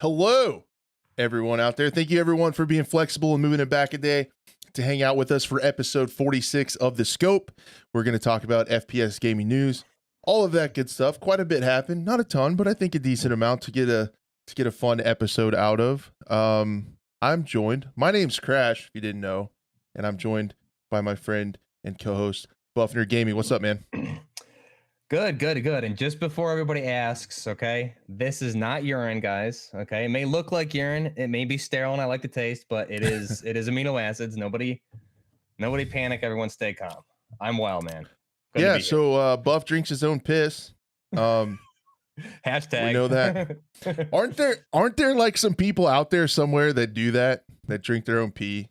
Hello, everyone out there. Thank you, everyone, for being flexible and moving it back a day to hang out with us for episode 46 of The Scope. We're going to talk about FPS gaming news, all of that good stuff. Quite a bit happened. Not a ton, but I think a decent amount to get a fun episode out of. I'm joined. My name's Crash, if you didn't know, and I'm joined by my friend and co-host BuffNerd Gaming. What's up, man? Good. And just before everybody asks, okay, this is not urine, guys. Okay, it may look like urine, it may be sterile, and I like the taste, but it is amino acids. Nobody panic. Everyone stay calm. I'm well, man. Good to be so Buff drinks his own piss. Hashtag. We know that. Aren't there like some people out there somewhere that do that drink their own pee?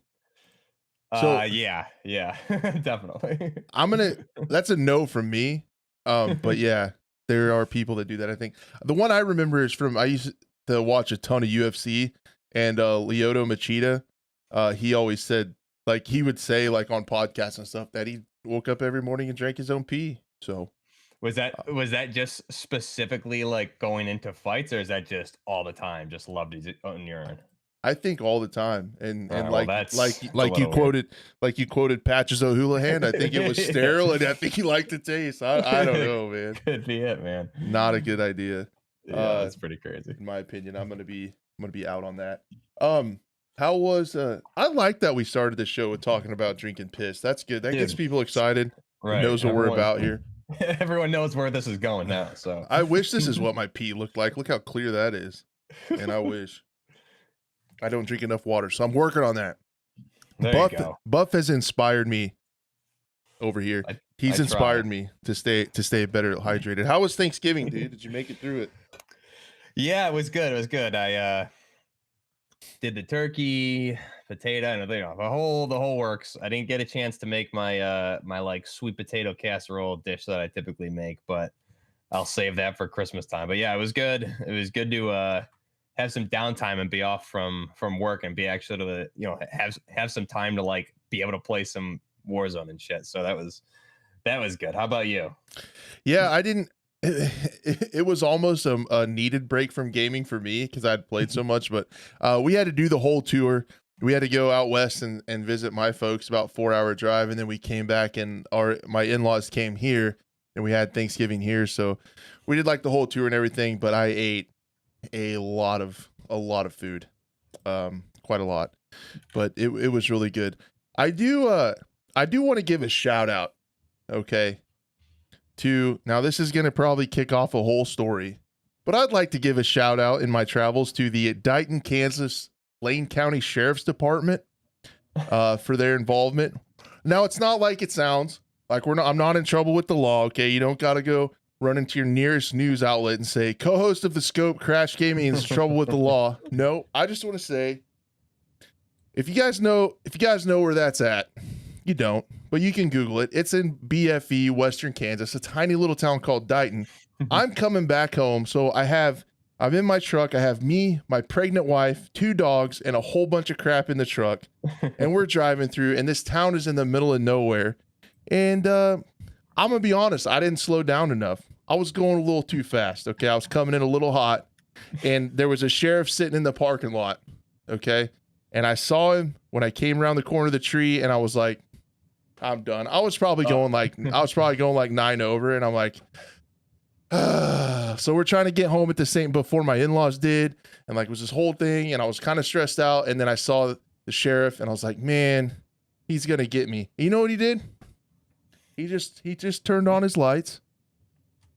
So yeah, definitely. That's a no from me. But yeah, there are people that do that. I think the one I remember is I used to watch a ton of UFC, and Lyoto Machida, he always said, like, he would say, like, on podcasts and stuff, that he woke up every morning and drank his own pee. So was that just specifically like going into fights, or is that just all the time? Just loved his own urine? I think all the time, and well, like you quoted Patches O'Houlihan. I think it was sterile, and I think he liked the taste. I don't know, man. Could be it, man. Not a good idea. Yeah, that's pretty crazy. In my opinion, I'm gonna be out on that. How was I like that we started the show with talking about drinking piss. That's good. That gets people excited. Right. Knows what we're about here. Everyone knows where this is going now. So I wish this is what my pee looked like. Look how clear that is. And I wish. I don't drink enough water, so I'm working on that. There you go. Buff has inspired me over here. He's inspired me to stay better hydrated. How was Thanksgiving, dude? Did you make it through it? Yeah, it was good. I did the turkey, potato, and the whole works. I didn't get a chance to make my my like sweet potato casserole dish that I typically make, but I'll save that for Christmas time. But yeah, it was good. It was good to have some downtime and be off from work and be actually to, have some time to like be able to play some Warzone and shit. So that was good. How about you? Yeah, I didn't. It was almost a needed break from gaming for me because I'd played so much, but we had to do the whole tour. We had to go out west and visit my folks, about 4-hour drive, and then we came back and my in-laws came here and we had Thanksgiving here. So we did like the whole tour and everything, but I ate a lot of food, quite a lot, but it was really good. I do want to give a shout out, okay, to, now this is going to probably kick off a whole story, but I'd like to give a shout out in my travels to the Dighton, Kansas Lane County Sheriff's Department for their involvement. Now, it's not like it sounds like I'm not in trouble with the law, okay? You don't got to go run into your nearest news outlet and say, co-host of The Scope, Crash Gaming, is in trouble with the law. No, I just want to say, if you guys know where that's at, you don't, but you can Google it. It's in BFE, Western Kansas, a tiny little town called Dighton. I'm coming back home, so I'm in my truck. I have me, my pregnant wife, 2 dogs, and a whole bunch of crap in the truck, and we're driving through, and this town is in the middle of nowhere, and I'm gonna be honest, I didn't slow down enough. I was going a little too fast, okay? I was coming in a little hot, and there was a sheriff sitting in the parking lot, okay? And I saw him when I came around the corner of the tree, and I was like, I'm done. I was probably going like 9 over, and I'm like, so we're trying to get home at the same before my in-laws did, and like it was this whole thing, and I was kind of stressed out, and then I saw the sheriff, and I was like, man, he's gonna get me. You know what he did? He just turned on his lights,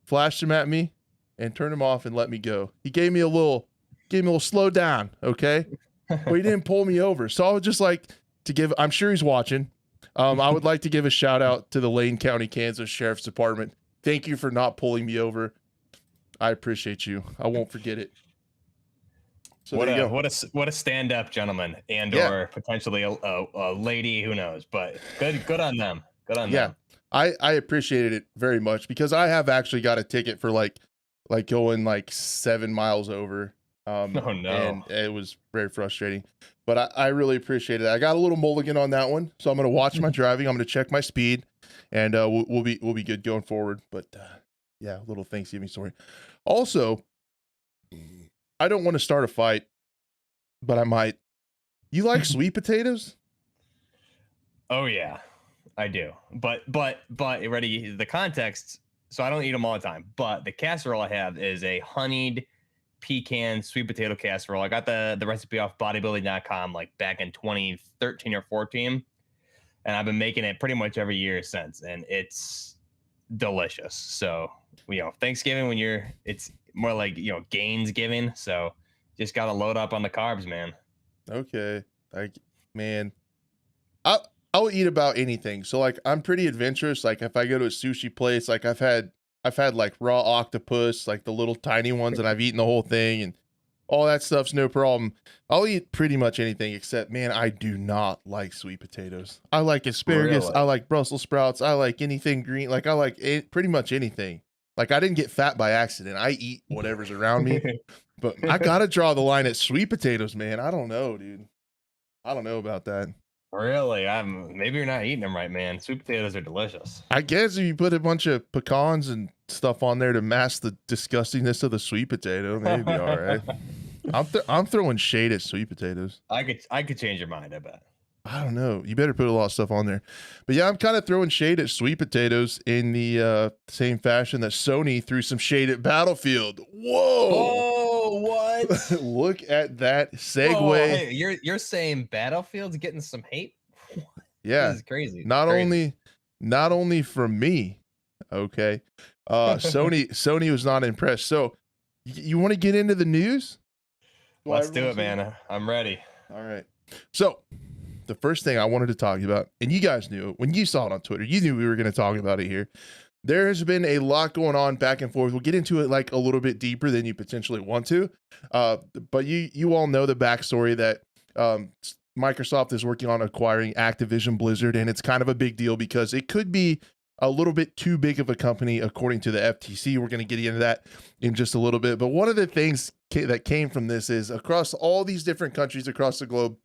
flashed them at me, and turned them off and let me go. He gave me a little slow down, okay? But he didn't pull me over. So I would just like to give, I'm sure he's watching. I would like to give a shout out to the Lane County, Kansas Sheriff's Department. Thank you for not pulling me over. I appreciate you. I won't forget it. So what a stand-up gentleman, and or potentially a lady, who knows? But good on them. Good on them. I appreciated it very much because I have actually got a ticket for like going like 7 miles over. Oh no. And it was very frustrating, but I really appreciated it. I got a little mulligan on that one, so I'm going to watch my driving. I'm going to check my speed, and we'll be good going forward. But yeah, little Thanksgiving story. Also, I don't want to start a fight, but I might. You like sweet potatoes? Oh yeah, I do. But ready the context. So I don't eat them all the time. But the casserole I have is a honeyed pecan sweet potato casserole. I got the recipe off bodybuilding.com like back in 2013 or 14, and I've been making it pretty much every year since, and it's delicious. So Thanksgiving when it's more like Gainsgiving. So just gotta load up on the carbs, man. Okay. Man, I I'll eat about anything. So like I'm pretty adventurous. Like if I go to a sushi place, like I've had like raw octopus, like the little tiny ones, and I've eaten the whole thing, and all that stuff's no problem. I'll eat pretty much anything except, man, I do not like sweet potatoes. I like asparagus. I Really? like Brussels sprouts. I like anything green. Like I like pretty much anything. Like I didn't get fat by accident. I eat whatever's around me, but I gotta draw the line at sweet potatoes, man. I don't know, dude. I don't know about that. Really? Maybe you're not eating them right, man. Sweet potatoes are delicious. I guess if you put a bunch of pecans and stuff on there to mask the disgustingness of the sweet potato, maybe all right. I'm throwing shade at sweet potatoes. I could change your mind, I bet. I don't know. You better put a lot of stuff on there. But yeah, I'm kind of throwing shade at sweet potatoes in the same fashion that Sony threw some shade at Battlefield. Whoa. Oh, what? Look at that segue. Whoa, hey, you're saying Battlefield's getting some hate? Yeah. This is crazy. Not Crazy. only from me, okay. Sony was not impressed. So you want to get into the news? Let's do it, man. I'm ready. All right. So the first thing I wanted to talk about, and you guys knew it when you saw it on Twitter, you knew we were going to talk about it here. There has been a lot going on back and forth. We'll get into it like a little bit deeper than you potentially want to. But you all know the backstory that Microsoft is working on acquiring Activision Blizzard, and it's kind of a big deal because it could be a little bit too big of a company according to the FTC. We're going to get into that in just a little bit. But one of the things that came from this is across all these different countries across the globe,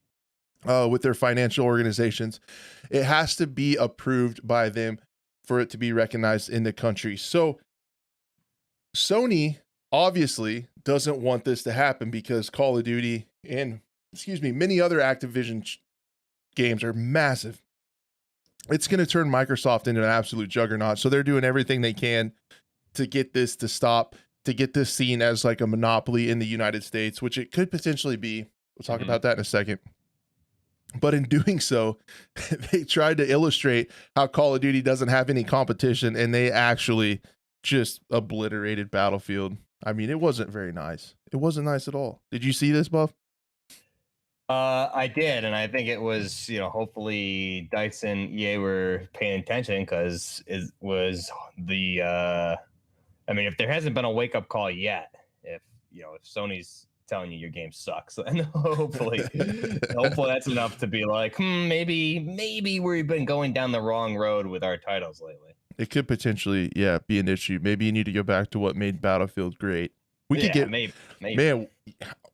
with their financial organizations, it has to be approved by them for it to be recognized in the country. So Sony obviously doesn't want this to happen because Call of Duty and many other Activision games are massive. It's going to turn Microsoft into an absolute juggernaut. So they're doing everything they can to get this to stop, to get this seen as like a monopoly in the United States, which it could potentially be. We'll talk about that in a second. But in doing so, they tried to illustrate how Call of Duty doesn't have any competition, and they actually just obliterated Battlefield. I mean, it wasn't very nice. It wasn't nice at all. Did you see this, Buff? I did, and I think it was, hopefully Dice and EA were paying attention because it was the. I mean, if there hasn't been a wake up call yet, if Sony's telling you your game sucks, and hopefully that's enough to be like, maybe we've been going down the wrong road with our titles lately. It could potentially, be an issue. Maybe you need to go back to what made Battlefield great. We could get maybe. Man,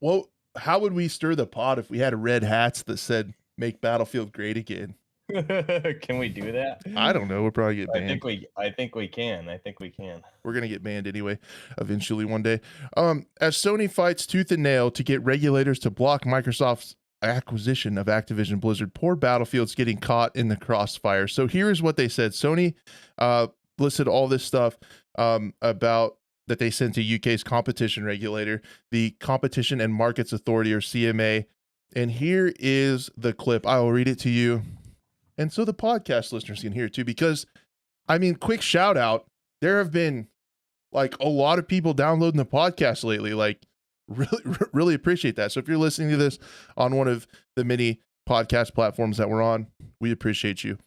well, how would we stir the pot if we had red hats that said "Make Battlefield Great Again"? Can we do that? I don't know. We'll probably get banned. I think we can. We're gonna get banned anyway, eventually one day. As Sony fights tooth and nail to get regulators to block Microsoft's acquisition of Activision Blizzard, poor Battlefield's getting caught in the crossfire. So here's what they said. Sony listed all this stuff about that they sent to UK's competition regulator, the Competition and Markets Authority, or CMA. And here is the clip. I will read it to you. And so the podcast listeners can hear it too, because I mean, quick shout out. There have been like a lot of people downloading the podcast lately. Like really appreciate that. So if you're listening to this on one of the many podcast platforms that we're on, we appreciate you.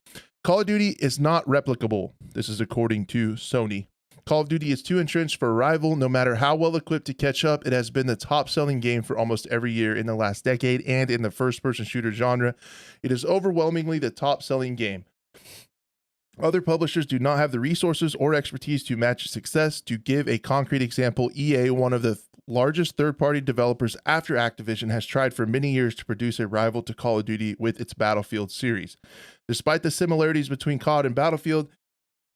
Call of Duty is not replicable. This is according to Sony. Call of Duty is too entrenched for a rival. No matter how well equipped to catch up, it has been the top selling game for almost every year in the last decade, and in the first person shooter genre, it is overwhelmingly the top selling game. Other publishers do not have the resources or expertise to match its success. To give a concrete example, EA, one of the largest third-party developers after Activision, has tried for many years to produce a rival to Call of Duty with its Battlefield series. Despite the similarities between COD and Battlefield,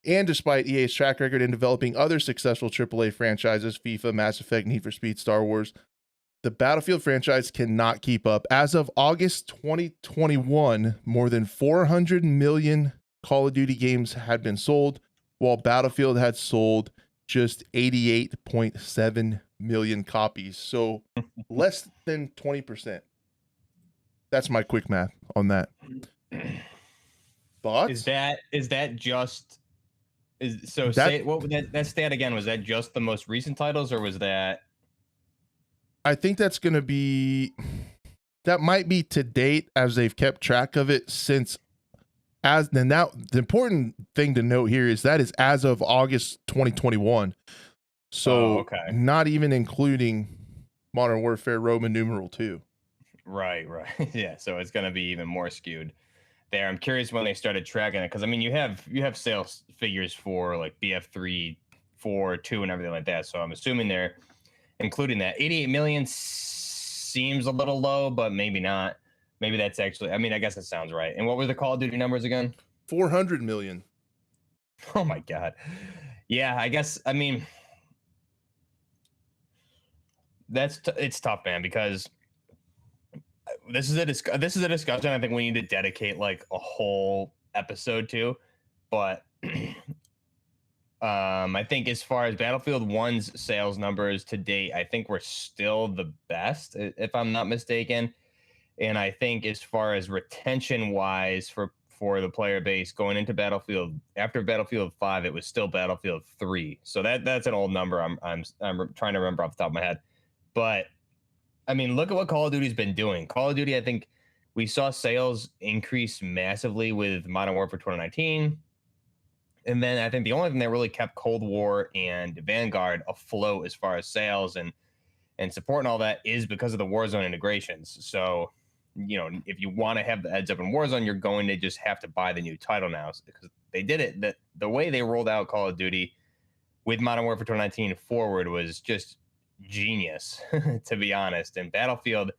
and despite EA's track record in developing other successful AAA franchises, FIFA, Mass Effect, Need for Speed, Star Wars, the Battlefield franchise cannot keep up. As of August 2021, more than 400 million Call of Duty games had been sold, while Battlefield had sold just 88.7 million copies. So less than 20%. That's my quick math on that. Thoughts? Is that just so That- say what that stat again? Was that just the most recent titles, or was that? I think that's going to be, that might be to date, as they've kept track of it since, as then now the important thing to note here is that is as of August 2021. So okay. not even including Modern Warfare Roman numeral 2. Right. Yeah, so it's going to be even more skewed there. I'm curious when they started tracking it, because I mean you have sales figures for like BF3, 4, 2, and everything like that. So I'm assuming they're including that. 88 million seems a little low, but maybe not. Maybe that's actually, I mean, I guess it sounds right. And what were the Call of Duty numbers again? 400 million. Oh my God. Yeah, I guess, I mean, it's tough, man, because this is a discussion I think we need to dedicate like a whole episode to. But I think as far as Battlefield 1's sales numbers to date, I think we're still the best, if I'm not mistaken. And I think as far as retention wise for the player base going into Battlefield, after Battlefield 5, it was still Battlefield 3. So that's an old number. I'm trying to remember off the top of my head. But I mean, look at what Call of Duty's been doing. Call of Duty, I think we saw sales increase massively with Modern Warfare 2019. And then I think the only thing that really kept Cold War and Vanguard afloat as far as sales and support and all that is because of the Warzone integrations. So, you know, if you want to have the heads up in Warzone, you're going to just have to buy the new title now, because they did it. That the way they rolled out Call of Duty with Modern Warfare 2019 forward was just genius, to be honest. And Battlefield,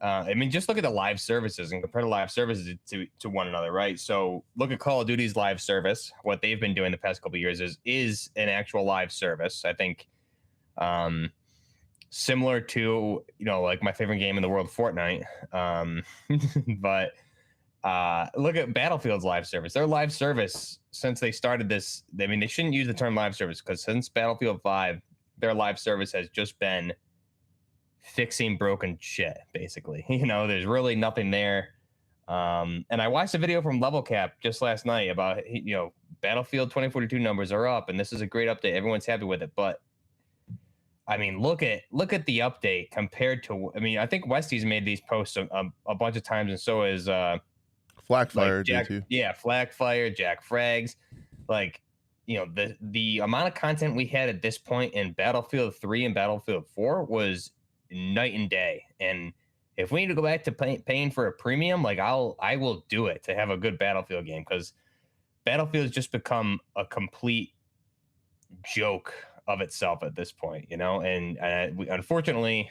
I mean, just look at the live services and compare the live services to one another, right? So look at Call of Duty's live service. What they've been doing the past couple of years is an actual live service. I think similar to, you know, like my favorite game in the world, Fortnite. But look at Battlefield's live service. Their live service, since they started this, I mean, they shouldn't use the term live service, because since Battlefield 5, their live service has just been fixing broken shit, basically. You know, there's really nothing there. And I watched a video from Level Cap just last night about, you know, Battlefield 2042 numbers are up, and this is a great update. Everyone's happy with it. But I mean, look at the update compared to, I mean, I think Westy's made these posts a bunch of times, and so is Flakfire like did too. Yeah, Flakfire, Jack Frags. Like, you know, the amount of content we had at this point in Battlefield 3 and Battlefield 4 was night and day. And if we need to go back to paying for a premium, like I will do it to have a good Battlefield game, because Battlefield's just become a complete joke of itself at this point, you know. And unfortunately,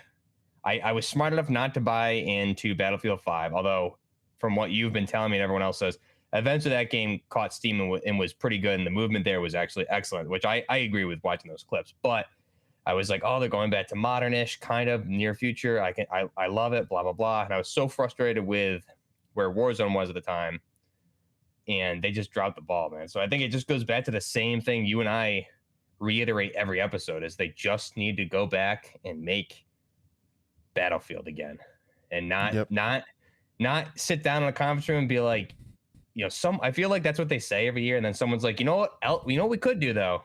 I was smart enough not to buy into Battlefield 5, although from what you've been telling me and everyone else says, eventually that game caught steam and was pretty good, and the movement there was actually excellent, which I agree with watching those clips. But I was like, oh, they're going back to modernish kind of near future. I love it, blah, blah, blah. And I was so frustrated with where Warzone was at the time, and they just dropped the ball, man. So I think it just goes back to the same thing you and I reiterate every episode, is they just need to go back and make Battlefield again, and not sit down in a conference room and be like, you know, I feel like that's what they say every year, and then someone's like, you know what we could do though?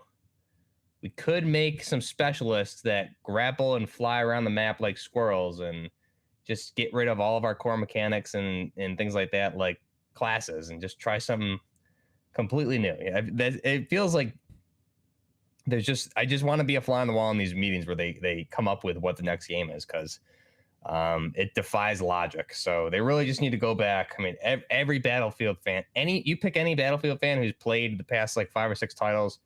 We could make some specialists that grapple and fly around the map like squirrels, and just get rid of all of our core mechanics and things like that, like classes, and just try something completely new. It feels like I just want to be a fly on the wall in these meetings where they come up with what the next game is, because it defies logic. So they really just need to go back. I mean, every Battlefield fan, you pick any Battlefield fan who's played the past like 5 or 6 titles,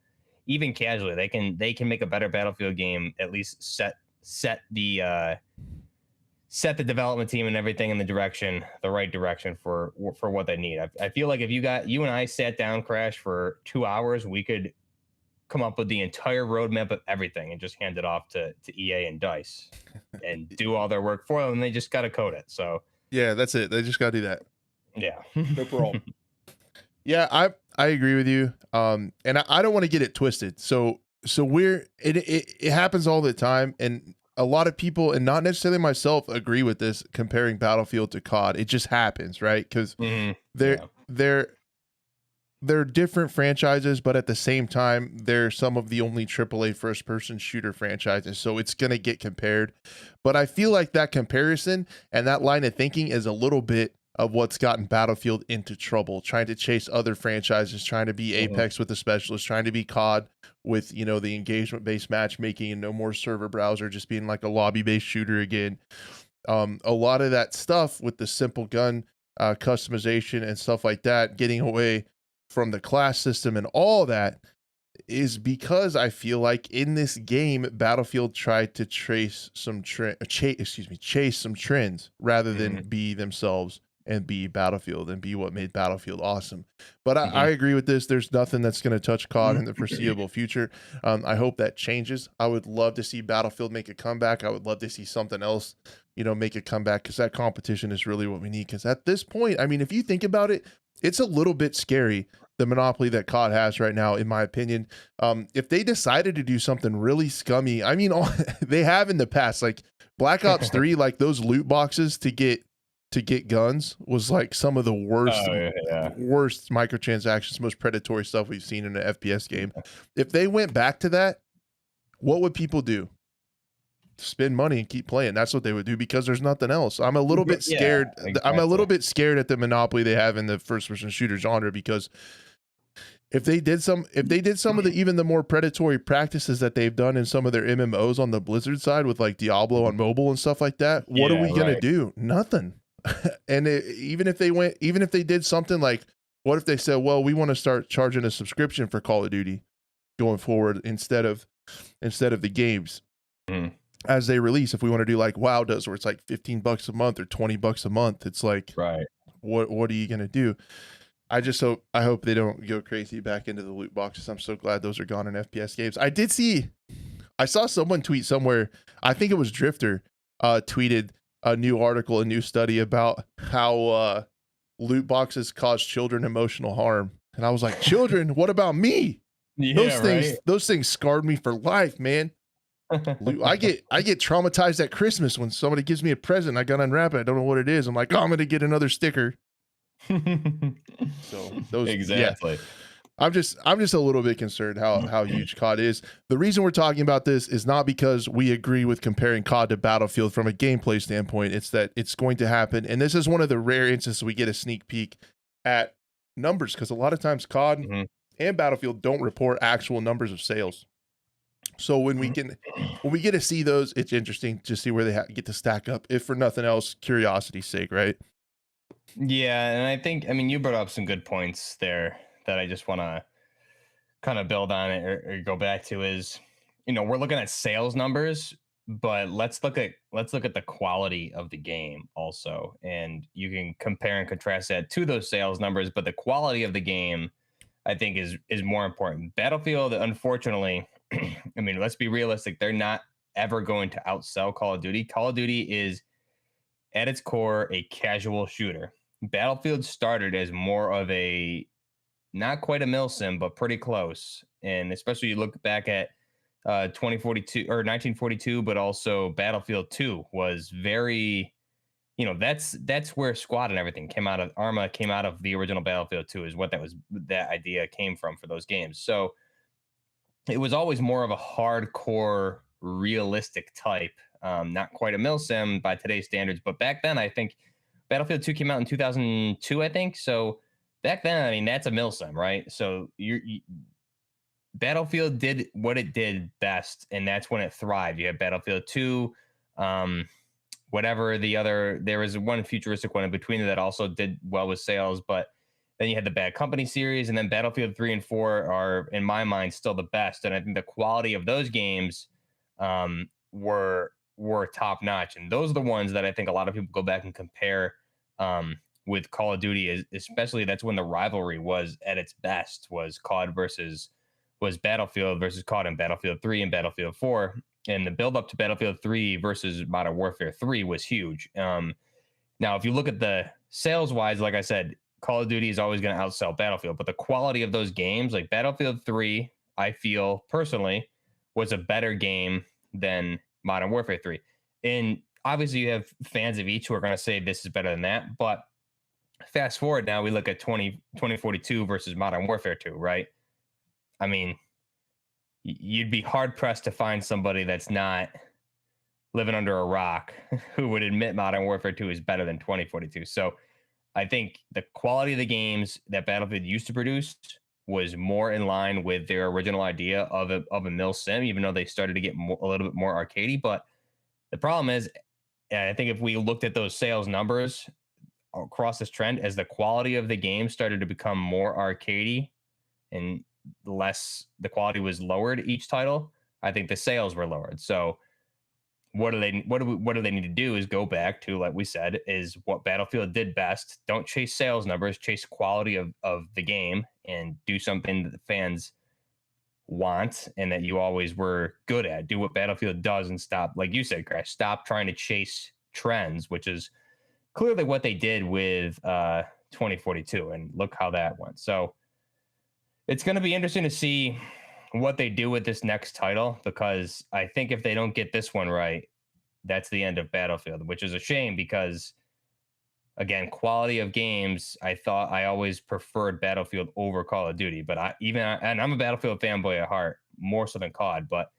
even casually, they can make a better Battlefield game. At least set the development team and everything in the right direction for what they need. I feel like if you and I sat down, Crash, for 2 hours, we could come up with the entire roadmap of everything and just hand it off to EA and DICE and do all their work for them. And they just got to code it. So Yeah, that's it. They just got to do that. yeah. No problem. Yeah, I agree with you. And I don't want to get it twisted. So it happens all the time, and a lot of people, and not necessarily myself, agree with this comparing Battlefield to COD. It just happens, right? Because they're Yeah. they're they're different franchises, but at the same time, they're some of the only AAA first-person shooter franchises, so it's gonna get compared. But I feel like that comparison and that line of thinking is a little bit of what's gotten Battlefield into trouble, trying to chase other franchises, trying to be Mhm. Apex with the specialist, trying to be COD with, you know, the engagement-based matchmaking and no more server browser, just being like a lobby-based shooter again. A lot of that stuff with the simple gun customization and stuff like that, getting away from the class system and all that, is because I feel like in this game, Battlefield tried to trace some chase some trends rather than Mhm. be themselves and be Battlefield and be what made Battlefield awesome. But I Mhm. agree with this. There's nothing that's going to touch COD in the foreseeable future. I hope that changes. I would love to see Battlefield make a comeback. I would love to see something else, you know, make a comeback, because that competition is really what we need. Because at this point, I mean, if you think about it, it's a little bit scary, the monopoly that COD has right now, in my opinion. If they decided to do something really scummy, I mean, they have in the past, like Black Ops 3, like those loot boxes to get guns was like some of the worst Oh yeah, yeah. worst microtransactions, most predatory stuff we've seen in an FPS game. If they went back to that, what would people do? Spend money and keep playing. That's what they would do, because there's nothing else. I'm a little bit Yeah, scared. I'm a exactly. little bit scared at the monopoly they have in the first person shooter genre, because if they did some of the even the more predatory practices that they've done in some of their MMOs on the Blizzard side with like Diablo on mobile and stuff like that, what are Yeah, we gonna right. do? Nothing. Even if they went, even if they did something like, what if they said, well, we want to start charging a subscription for Call of Duty going forward instead of the games Mhm. as they release. If we want to do like WoW does, where it's like $15 a month or $20 a month, it's like, Right. what are you gonna do? I hope they don't go crazy back into the loot boxes. I'm so glad those are gone in FPS games. I saw someone tweet somewhere, I think it was Drifter, tweeted a new article, a new study about how loot boxes cause children emotional harm. And I was like, children, what about me? Yeah, right. Those things scarred me for life, man. I get traumatized at Christmas when somebody gives me a present. I gotta unwrap it. I don't know what it is. I'm like, oh, I'm gonna get another sticker. So those, yeah, Exactly. I'm just a little bit concerned how huge COD is. The reason we're talking about this is not because we agree with comparing COD to Battlefield from a gameplay standpoint. It's that it's going to happen, and this is one of the rare instances we get a sneak peek at numbers, because a lot of times COD Mhm. and Battlefield don't report actual numbers of sales. So when we get to see those, it's interesting to see where they get to stack up, if for nothing else, curiosity's sake, right? Yeah, and I think, I mean, you brought up some good points there that I just want to kind of build on it, or go back to is, we're looking at sales numbers, but let's look at the quality of the game also, and you can compare and contrast that to those sales numbers, but the quality of the game, I think, is more important. Battlefield, unfortunately, I mean, let's be realistic, they're not ever going to outsell Call of Duty. Call of Duty is at its core a casual shooter. Battlefield started as more of a, not quite a mil sim, but pretty close. And especially you look back at 2042 or 1942, but also Battlefield 2 was very, that's where Squad and everything came out of. Arma came out of the original Battlefield 2, is what that idea came from for those games. So it was always more of a hardcore, realistic type, not quite a mil sim by today's standards. But back then, I think Battlefield 2 came out in 2002, I think. So back then, I mean, that's a mil sim, right? So Battlefield did what it did best, and that's when it thrived. You had Battlefield 2, um, whatever the other, there was one futuristic one in between that also did well with sales, but then you had the Bad Company series, and then Battlefield 3 and 4 are, in my mind, still the best. And I think the quality of those games were top notch. And those are the ones that I think a lot of people go back and compare with Call of Duty, especially that's when the rivalry was at its best, was COD versus was Battlefield versus COD and Battlefield 3 and Battlefield 4. And the build up to Battlefield 3 versus Modern Warfare 3 was huge. Now, if you look at the sales wise, like I said, Call of Duty is always going to outsell Battlefield, but the quality of those games, like Battlefield 3, I feel personally was a better game than Modern Warfare 3. And obviously, you have fans of each who are going to say this is better than that. But fast forward now, we look at 2042 versus Modern Warfare 2, right? I mean, you'd be hard pressed to find somebody that's not living under a rock who would admit Modern Warfare 2 is better than 2042. So I think the quality of the games that Battlefield used to produce was more in line with their original idea of a mil sim, even though they started to get a little bit more arcadey. But the problem is, I think if we looked at those sales numbers across this trend, as the quality of the game started to become more arcadey and the quality was lowered each title, I think the sales were lowered. So what do they need to do is go back to, like we said, is what Battlefield did best. Don't chase sales numbers, chase quality of the game, and do something that the fans want and that you always were good at. Do what Battlefield does and stop, like you said, Crash, stop trying to chase trends, which is clearly what they did with 2042, and look how that went. So it's going to be interesting to see what they do with this next title, because I think if they don't get this one right, that's the end of Battlefield, which is a shame because, again, quality of games, I thought I always preferred Battlefield over Call of Duty, but and I'm a Battlefield fanboy at heart, more so than COD, but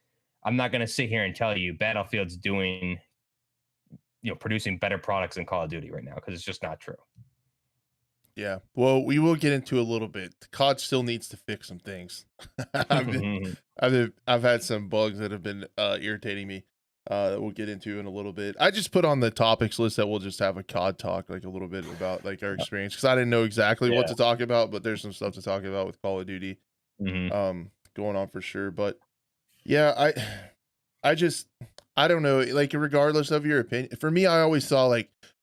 I'm not going to sit here and tell you Battlefield's producing better products than Call of Duty right now, because it's just not true. Yeah, well, we will get into a little bit. COD still needs to fix some things. I've had some bugs that have been irritating me. That we'll get into in a little bit. I just put on the topics list that we'll just have a COD talk, like a little bit about like our experience, because I didn't know exactly what to talk about, but there's some stuff to talk about with Call of Duty, going on for sure. But yeah, I don't know, like regardless of your opinion, for me, I always saw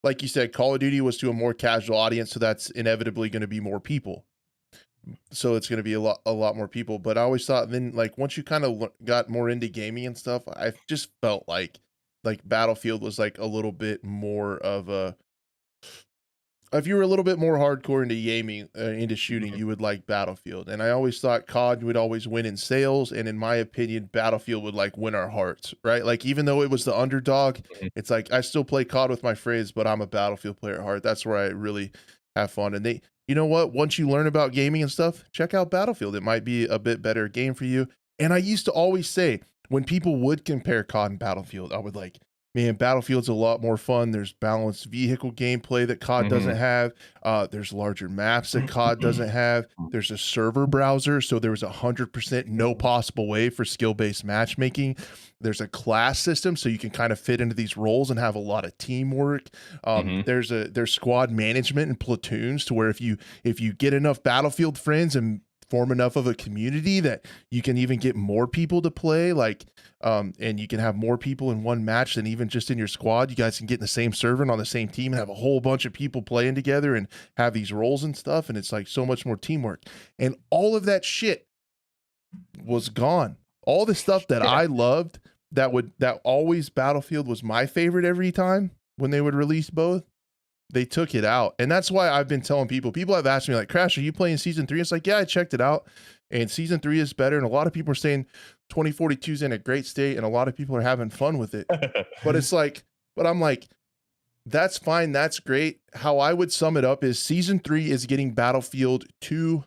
like you said, Call of Duty was to a more casual audience, so that's inevitably going to be more people. So it's going to be a lot more people. But I always thought then, like, once you kind of got more into gaming and stuff, I just felt like Battlefield was like a little bit more of a, if you were a little bit more hardcore into gaming, into shooting, you would like Battlefield. And I always thought COD would always win in sales. And in my opinion, Battlefield would like win our hearts, right? Like, even though it was the underdog, it's like, I still play COD with my friends, but I'm a Battlefield player at heart. That's where I really have fun. And you know what? Once you learn about gaming and stuff, check out Battlefield. It might be a bit better game for you. And I used to always say, when people would compare COD and Battlefield, I would like, man, Battlefield's a lot more fun. There's balanced vehicle gameplay that COD doesn't have. There's larger maps that COD doesn't have. There's a server browser, so there was 100% no possible way for skill-based matchmaking. There's a class system, so you can kind of fit into these roles and have a lot of teamwork. There's squad management and platoons, to where if you get enough Battlefield friends and form enough of a community that you can even get more people to play, like and you can have more people in one match than even just in your squad. You guys can get in the same server and on the same team and have a whole bunch of people playing together and have these roles and stuff, and it's like so much more teamwork. And all of that shit was gone. All the stuff that I loved, that always Battlefield was my favorite every time when they would release both, they took it out. And that's why I've been telling people have asked me like, Crash, are you playing season 3? It's like, yeah, I checked it out and season 3 is better. And a lot of people are saying 2042 is in a great state and a lot of people are having fun with it. But it's like, I'm like, that's fine. That's great. How I would sum it up is season 3 is getting Battlefield to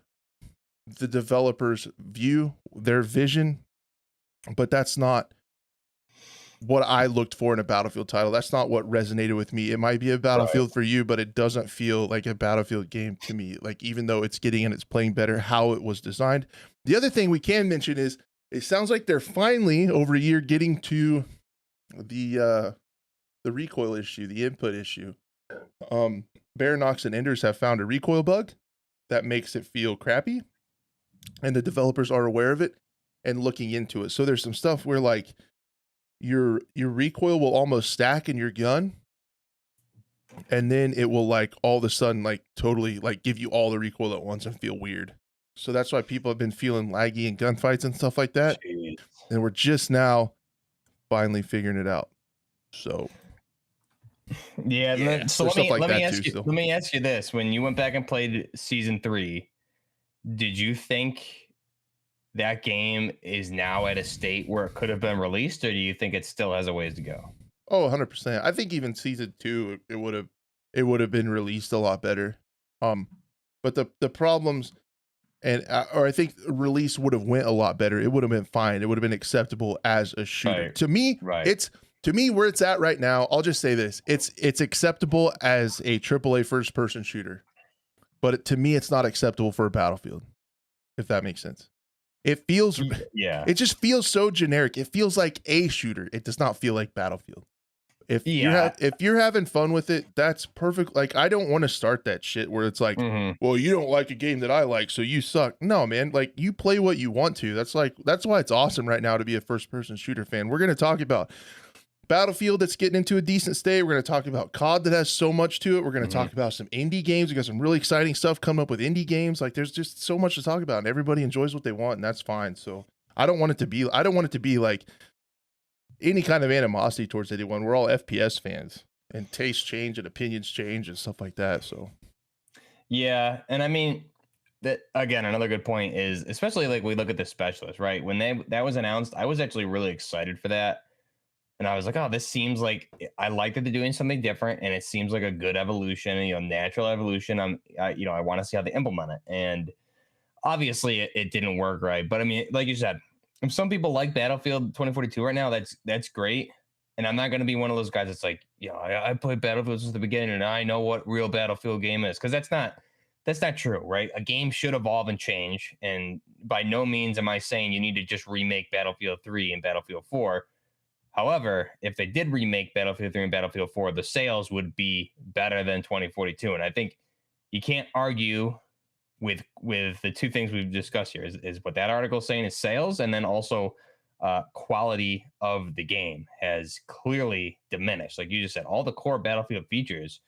the developers' view, their vision, but that's not what I looked for in a Battlefield title. That's not what resonated with me. It might be a Battlefield for you, but it doesn't feel like a Battlefield game to me. Like, even though it's getting and it's playing better, how it was designed. The other thing we can mention is it sounds like they're finally over a year getting to the recoil issue, the input issue. Baranox and Enders have found a recoil bug that makes it feel crappy, and the developers are aware of it and looking into it. So there's some stuff where like your recoil will almost stack in your gun, and then it will like all of a sudden like totally like give you all the recoil at once and feel weird. So that's why people have been feeling laggy in gunfights and stuff like that. Jeez. And we're just now finally figuring it out. So Yeah. So there's stuff like let me that ask too you still. let me ask you this: when you went back and played season 3, did you think that game is now at a state where it could have been released, or do you think it still has a ways to go? Oh, 100%. I think even season 2 it would have been released a lot better. But the problems and or I think release would have went a lot better. It would have been fine. It would have been acceptable as a shooter. Right. To me, Right. to me where it's at right now, I'll just say this. It's acceptable as a AAA first person shooter. But to me it's not acceptable for a Battlefield, if that makes sense. It feels Yeah. it just feels so generic. It feels like a shooter. It does not feel like Battlefield. If Yeah. you're having fun with it, that's perfect. Like I don't want to start that shit where it's like, Mhm. well, you don't like a game that I like, so you suck. No, man, like you play what you want to. That's why it's awesome right now to be a first person shooter fan. We're gonna talk about Battlefield that's getting into a decent state. We're gonna talk about COD that has so much to it. We're gonna talk about some indie games. We got some really exciting stuff coming up with indie games. Like there's just so much to talk about, and everybody enjoys what they want, and that's fine. So I don't want it to be like any kind of animosity towards anyone. We're all FPS fans, and tastes change and opinions change and stuff like that. So Yeah, and I mean that again. Another good point is, especially like we look at the specialist, right? When that was announced, I was actually really excited for that, and I was like, oh, this seems like I like that they're doing something different, and it seems like a good evolution, natural evolution. I want to see how they implement it, and obviously it didn't work right. But I mean, like you said, if some people like Battlefield 2042 right now, that's great. And I'm not going to be one of those guys that's like, I played Battlefield since the beginning and I know what real Battlefield game is, because that's not true, right? A game should evolve and change. And by no means am I saying you need to just remake Battlefield 3 and Battlefield 4. However, if they did remake Battlefield 3 and Battlefield 4, the sales would be better than 2042. And I think you can't argue with the two things we've discussed here is what that article is saying is sales, and then also quality of the game has clearly diminished. Like you just said, all the core Battlefield features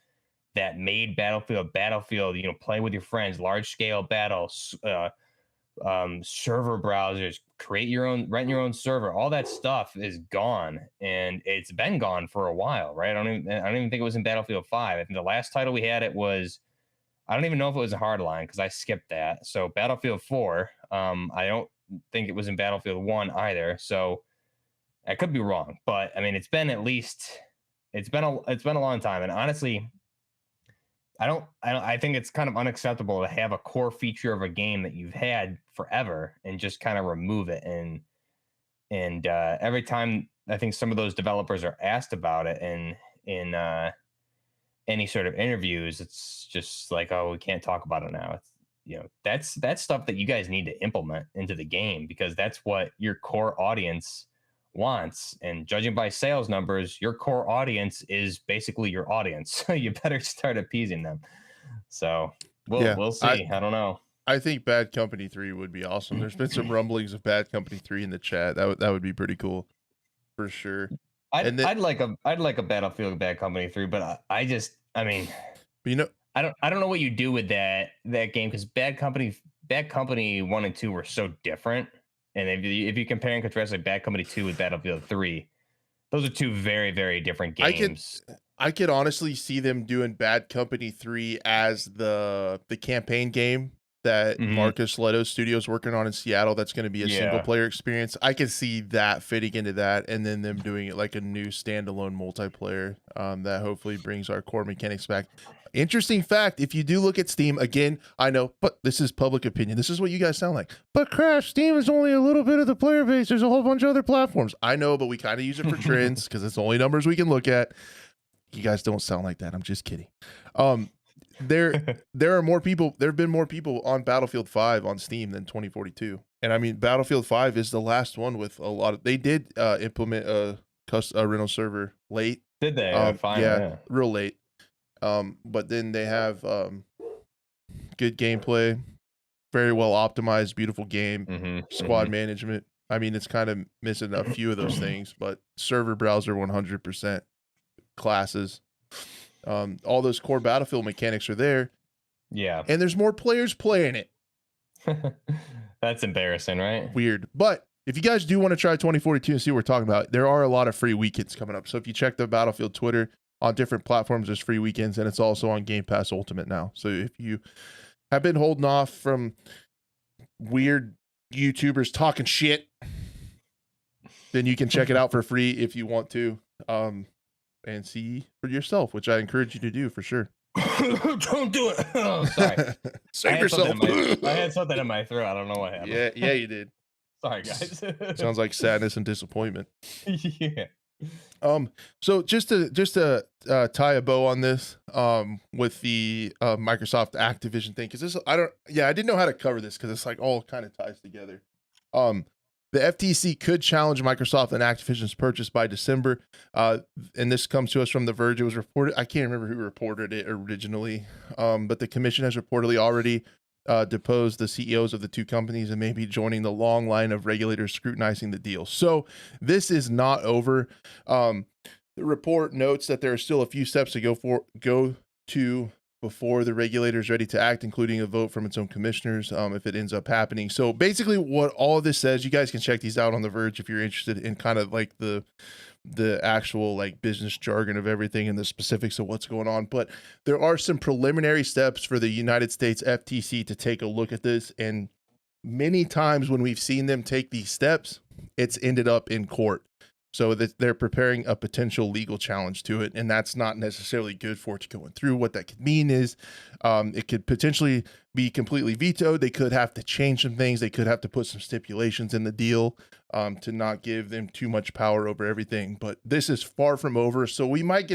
that made Battlefield, play with your friends, large scale battles, server browsers, rent your own server, all that stuff is gone, and it's been gone for a while, right? I don't even think it was in Battlefield 5. I think the last title we had it was, I don't even know if it was a hardline because I skipped that. So Battlefield 4, I don't think it was in Battlefield 1 either. So I could be wrong, but I mean, it's been a long time. And honestly, I think it's kind of unacceptable to have a core feature of a game that you've had forever and just kind of remove it. And every time I think some of those developers are asked about it in any sort of interviews, it's just like, oh, we can't talk about it now. It's, that's stuff that you guys need to implement into the game, because that's what your core audience wants. And judging by sales numbers, your core audience is basically your audience. So you better start appeasing them. So we'll see. I don't know. I think Bad Company 3 would be awesome. There's been some rumblings of Bad Company 3 in the chat. That would be pretty cool for sure. I'd like a Battlefield Bad Company 3, but I mean, I don't know what you do with that game, because Bad Company 1 and 2 were so different. And if you compare and contrast like Bad Company 2 with Battlefield 3, those are two very, very different games. I could honestly see them doing Bad Company 3 as the campaign game that Marcus Leto's studio is working on in Seattle. That's going to be a single player experience. I could see that fitting into that, and then them doing it like a new standalone multiplayer that hopefully brings our core mechanics back. Interesting fact, if you do look at Steam, again, I know, but this is public opinion. This is what you guys sound like. But Crash, Steam is only a little bit of the player base. There's a whole bunch of other platforms. I know, but we kind of use it for trends because it's the only numbers we can look at. You guys don't sound like that. I'm just kidding. There are more people. There have been more people on Battlefield 5 on Steam than 2042. And I mean, Battlefield 5 is the last one with a lot of. They did implement a rental server late. Did they? Finally, yeah, real late. But then they have good gameplay, very well optimized, beautiful game, squad management. I mean, it's kind of missing a few of those things, but server browser 100%, classes, all those core Battlefield mechanics are there. Yeah, and there's more players playing it. That's embarrassing, right? Weird. But if you guys do want to try 2042 and see what we're talking about, there are a lot of free weekends coming up. So if you check the Battlefield Twitter on different platforms, there's free weekends, and it's also on Game Pass Ultimate now. So if you have been holding off from weird YouTubers talking shit, then you can check it out for free if you want to, and see for yourself, which I encourage you to do for sure. Don't do it. Oh, sorry. Save yourself. I had something in my throat. I don't know what happened. Yeah, you did. Sorry, guys. Sounds like sadness and disappointment. Yeah. So just to tie a bow on this, with the Microsoft Activision thing, because this I didn't know how to cover this because it's like all kind of ties together. The FTC could challenge Microsoft and Activision's purchase by December, and this comes to us from The Verge. It was reported. I can't remember who reported it originally, but the commission has reportedly already deposed the CEOs of the two companies and may be joining the long line of regulators scrutinizing the deal. So this is not over. The report notes that there are still a few steps to go to before the regulator is ready to act, including a vote from its own commissioners, if it ends up happening. So basically what all of this says, you guys can check these out on The Verge if you're interested in kind of like the actual like business jargon of everything and the specifics of what's going on. But there are some preliminary steps for the United States FTC to take a look at this. And many times when we've seen them take these steps, it's ended up in court. So that they're preparing a potential legal challenge to it, and that's not necessarily good for it going through. What that could mean is it could potentially be completely vetoed. They could have to change some things. They could have to put some stipulations in the deal to not give them too much power over everything. But this is far from over, so we might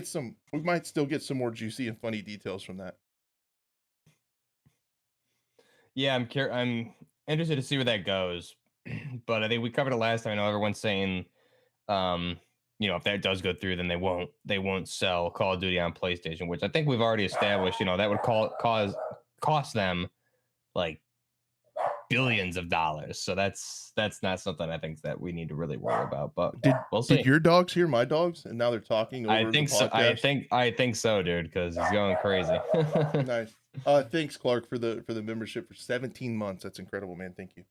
still get some more juicy and funny details from that. Yeah, I'm interested to see where that goes. But I think we covered it last time. I know everyone's saying, if that does go through, then they won't sell Call of Duty on PlayStation, which I think we've already established. That would cost them like billions of dollars. So that's not something I think that we need to really worry about. But we'll see. Did your dogs hear my dogs, and now they're talking over I think the so. podcast? I think so, dude, because he's going crazy. Nice. Thanks, Clark, for the membership for 17 months. That's incredible, man. Thank you.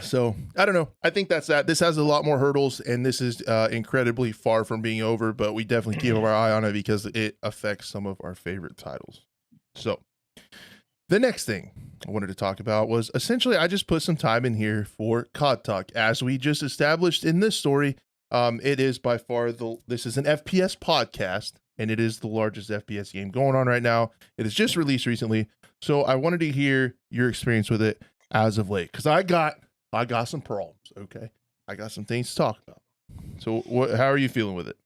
So I don't know. I think that's that. This has a lot more hurdles, and this is incredibly far from being over, but we definitely keep our eye on it because it affects some of our favorite titles. So the next thing I wanted to talk about was essentially I just put some time in here for COD Talk. As we just established in this story, it is by far this is an FPS podcast, and it is the largest FPS game going on right now. It is just released recently, so I wanted to hear your experience with it as of late, because I got some problems. Okay, I got some things to talk about. So how are you feeling with it?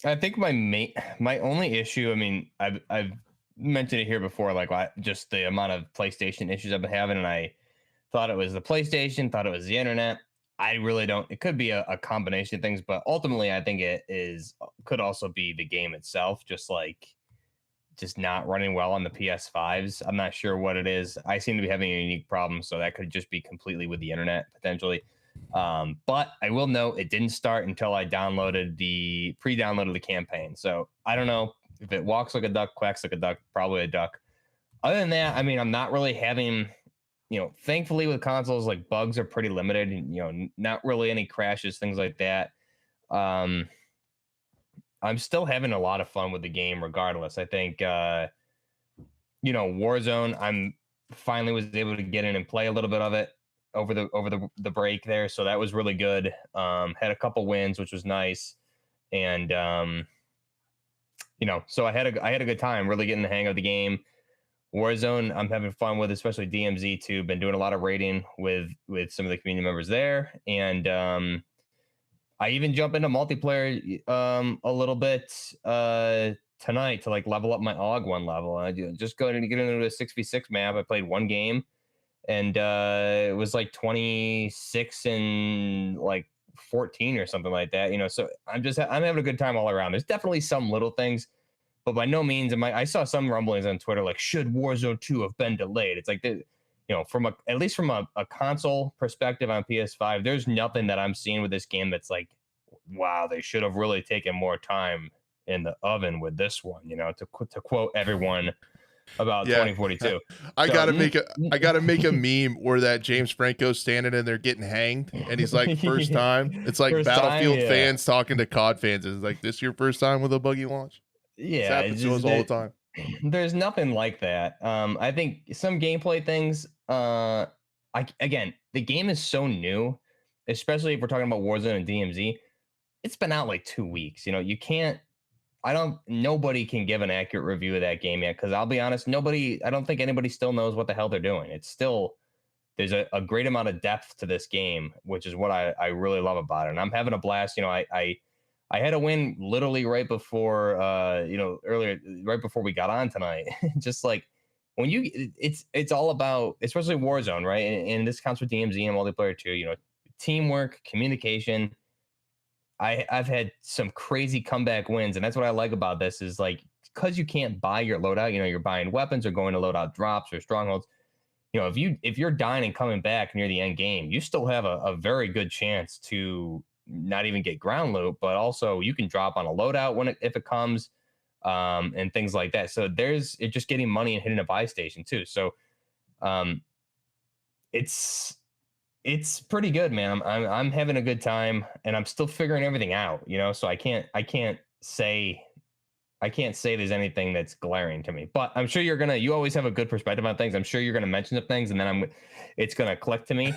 I think my only issue, I mean, I've mentioned it here before, like just the amount of PlayStation issues I've been having, and I thought it was the PlayStation, thought it was the internet. I really don't. It could be a combination of things, but ultimately I think could also be the game itself, just not running well on the PS5s. I'm not sure what it is. I seem to be having a unique problem, so that could just be completely with the internet potentially. But I will note it didn't start until I pre-downloaded the campaign. So I don't know if it walks like a duck, quacks like a duck, probably a duck. Other than that, I mean, I'm not really having, thankfully with consoles, like bugs are pretty limited, and, not really any crashes, things like that. I'm still having a lot of fun with the game regardless. I think, Warzone, I'm finally was able to get in and play a little bit of it over the break there. So that was really good. Had a couple wins, which was nice. And, so I had a good time really getting the hang of the game. Warzone, I'm having fun with, especially DMZ too. Been doing a lot of raiding with some of the community members there. And, I even jump into multiplayer a little bit tonight to like level up my AUG one level. I just go and get into a 6v6 map. I played one game, and it was like 26 and like 14 or something like that. So I'm having a good time all around. There's definitely some little things, but by no means I saw some rumblings on Twitter like, should Warzone 2 have been delayed? It's like at least from a console perspective on PS5, there's nothing that I'm seeing with this game that's like, wow, they should have really taken more time in the oven with this one, to quote everyone about Yeah. 2042. I So, gotta make a meme where that James Franco's standing in there getting hanged, and he's like, first time. It's like first time, Battlefield yeah. fans talking to COD fans. It's like, this your first time with a buggy launch? This Yeah, happens it's to us just all the that time. there's nothing like that. I think some gameplay things, again, the game is so new, especially if we're talking about Warzone and DMZ. It's been out like 2 weeks. You know, you can't nobody can give an accurate review of that game yet, because I'll be honest, I don't think anybody still knows what the hell they're doing. It's still, there's a great amount of depth to this game, which is what I really love about it. And I'm having a blast. You know, I had a win literally right before earlier, right before we got on tonight. Just like when it's all about, especially Warzone, right? And this counts for DMZ and multiplayer too, you know, teamwork, communication. I've had some crazy comeback wins, and that's what I like about this is like, because you can't buy your loadout, you know, you're buying weapons or going to loadout drops or strongholds. You know, if you're dying and coming back near the end game, you still have a very good chance to not even get ground loot, but also you can drop on a loadout if it comes, and things like that. So it's just getting money and hitting a buy station too. So um, it's it's pretty good, man. I'm having a good time, and I'm still figuring everything out, you know. So I can't say there's anything that's glaring to me, but I'm sure you always have a good perspective on things. I'm sure you're gonna mention some things, and then it's gonna click to me,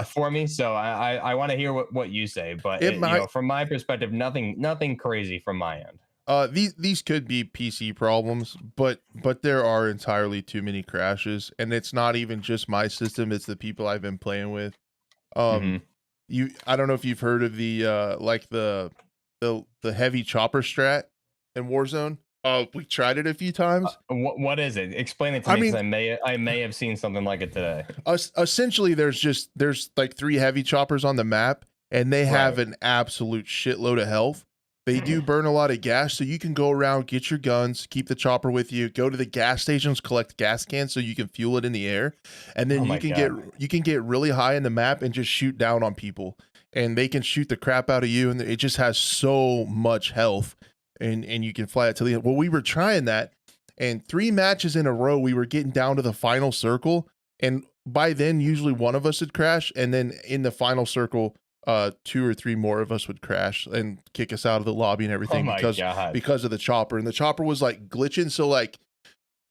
for me. So I want to hear what you say, but It you know, might. from my perspective, nothing crazy from my end. These could be PC problems, but there are entirely too many crashes, and it's not even just my system, it's the people I've been playing with. Hmm. I don't know if you've heard of the like the heavy chopper strat in Warzone. We tried it a few times. What is it? Explain it to I me, because mean, I may have seen something like it today. essentially there's like 3 heavy choppers on the map, and they have Right. an absolute shitload of health. They do burn a lot of gas, so you can go around, get your guns, keep the chopper with you, go to the gas stations, collect gas cans so you can fuel it in the air, and then Oh my god. you can get really high in the map and just shoot down on people, and they can shoot the crap out of you, and it just has so much health, and you can fly it to the end. Well, we were trying that, and 3 matches in a row we were getting down to the final circle, and by then usually one of us would crash, and then in the final circle 2 or 3 more of us would crash and kick us out of the lobby and Oh everything my god. because of the chopper. And the chopper was like glitching, so like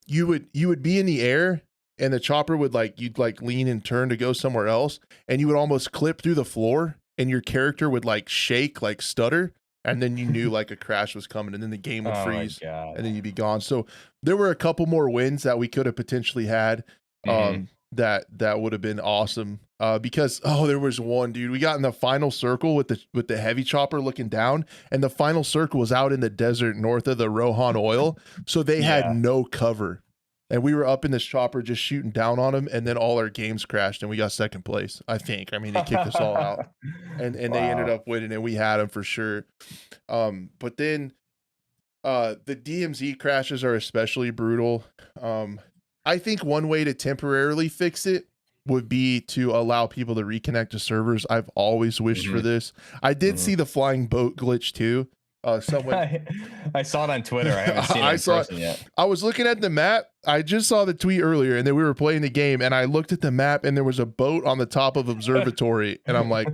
you would be in the air, and the chopper would like, you'd like lean and turn to go somewhere else, and you would almost clip through the floor, and your character would like shake, like stutter, and then you knew like a crash was coming, and then the game would Oh my freeze, god. and then you'd be gone. So there were a couple more wins that we could have potentially had, Hmm. that would have been awesome, because there was one dude, we got in the final circle with the heavy chopper looking down, and the final circle was out in the desert north of the Rohan oil, so they had Yeah. no cover, and we were up in this chopper just shooting down on them, and then all our games crashed, and we got second place, I think. I mean, they kicked us all out, and they ended Wow. up winning, and we had them for sure. But then the DMZ crashes are especially brutal. I think one way to temporarily fix it would be to allow people to reconnect to servers. I've always wished for Hmm. this. I did Hmm. see the flying boat glitch too. Someone I saw it on Twitter. I haven't seen it I in saw person yet. I was looking at the map. I just saw the tweet earlier, and then we were playing the game, and I looked at the map, and there was a boat on the top of observatory, and I'm like,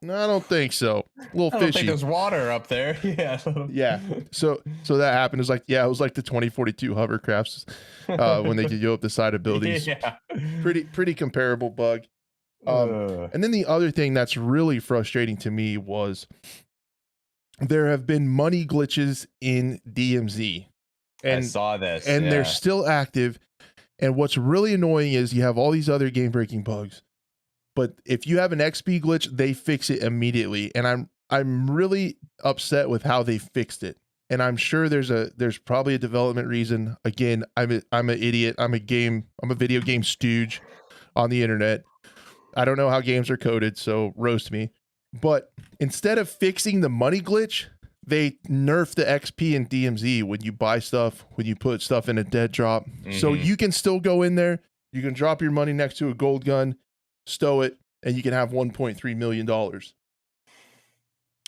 no, I don't think so. A little I don't think fishy. there's water up there. Yeah. Yeah. So that happened. It was like, yeah, it was like the 2042 hovercrafts when they could go up the side of buildings. Yeah. Pretty comparable bug. Uh, And then the other thing that's really frustrating to me was there have been money glitches in DMZ, I and saw this. they're Yeah. still active. And what's really annoying is you have all these other game breaking bugs, but if you have an XP glitch, they fix it immediately. And I'm really upset with how they fixed it. And I'm sure there's probably a development reason. Again, I'm an idiot. I'm a video game stooge on the internet. I don't know how games are coded, so roast me. But instead of fixing the money glitch, they nerf the XP in DMZ when you buy stuff, when you put stuff in a dead drop. So Mhm. you can still go in there, you can drop your money next to a gold gun, stow it, and you can have $1.3 million.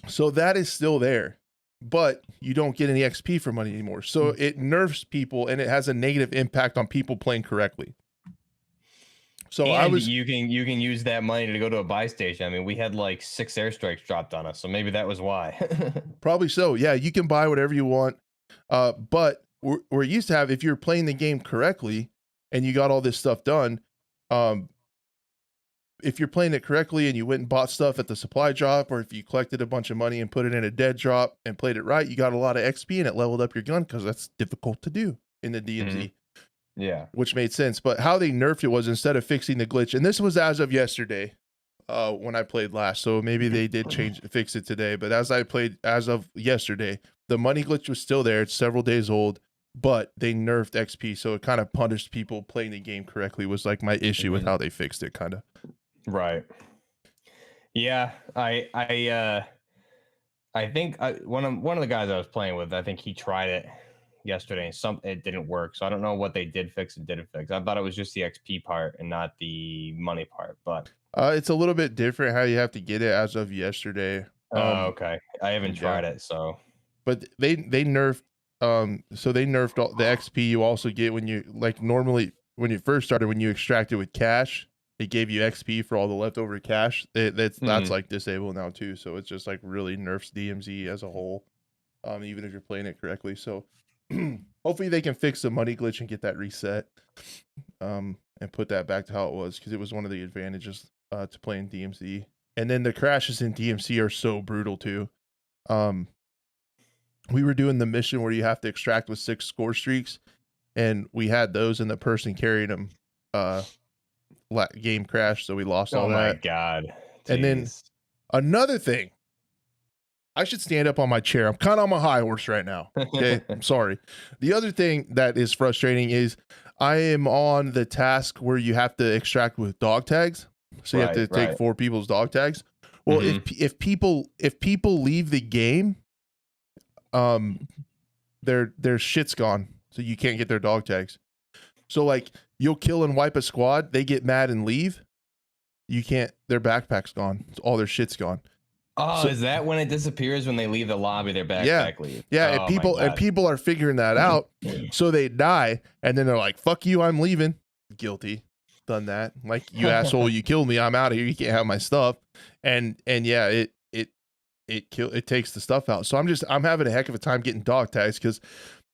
So that is still there. but you don't get any XP for money anymore. So it nerfs people, and it has a negative impact on people playing correctly. So and you can use that money to go to a buy station. I mean, we had like 6 airstrikes dropped on us, so maybe that was why. probably so. Yeah, you can buy whatever you want. But we're used to have, if you're playing the game correctly and you got all this stuff done, if you're playing it correctly and you went and bought stuff at the supply drop, or if you collected a bunch of money and put it in a dead drop and played it right, you got a lot of XP and it leveled up your gun, because that's difficult to do in the DMZ. Mm-hmm. Yeah, which made sense. But how they nerfed it was, instead of fixing the glitch, and this was as of yesterday, when I played last, so maybe they did fix it today. But as of yesterday, the money glitch was still there. It's several days old, but they nerfed XP, so it kind of punished people playing the game correctly. Was like my issue with how they fixed it, kind of. Right. Yeah, I think one of the guys I was playing with, I think he tried it yesterday, and it didn't work. So I don't know what they did fix and didn't fix. I thought it was just the XP part and not the money part. But it's a little bit different how you have to get it as of yesterday. Okay, I haven't tried it, so. But they nerfed. So they nerfed all the XP you also get when you, like, normally when you first started, when you extracted with cash, it gave you XP for all the leftover cash. That's like disabled now too. So it's just like really nerfs DMZ as a whole, even if you're playing it correctly. So hopefully they can fix the money glitch and get that reset, and put that back to how it was, because it was one of the advantages to playing DMZ. And then the crashes in DMC are so brutal too. We were doing the mission where you have to extract with 6 score streaks, and we had those, and the person carrying them game crashed, so we lost all that. Oh my god. Jeez. And then another thing, I should stand up on my chair. I'm kind of on my high horse right now. Okay, I'm sorry. The other thing that is frustrating is I am on the task where you have to extract with dog tags. So you have to take 4 people's dog tags. Well, if people leave the game, their shit's gone, so you can't get their dog tags. So like, you'll kill and wipe a squad, they get mad and leave. You can't. Their backpack's gone. All their shit's gone. Oh, so, is that when it disappears, when they leave the lobby, their backpack leaves? Yeah, oh, and people are figuring that out, so they die, and then they're like, "Fuck you, I'm leaving." Guilty, done that. Like, you asshole, you killed me. I'm out of here. You can't have my stuff. And yeah, it takes the stuff out. So I'm having a heck of a time getting dog tags, because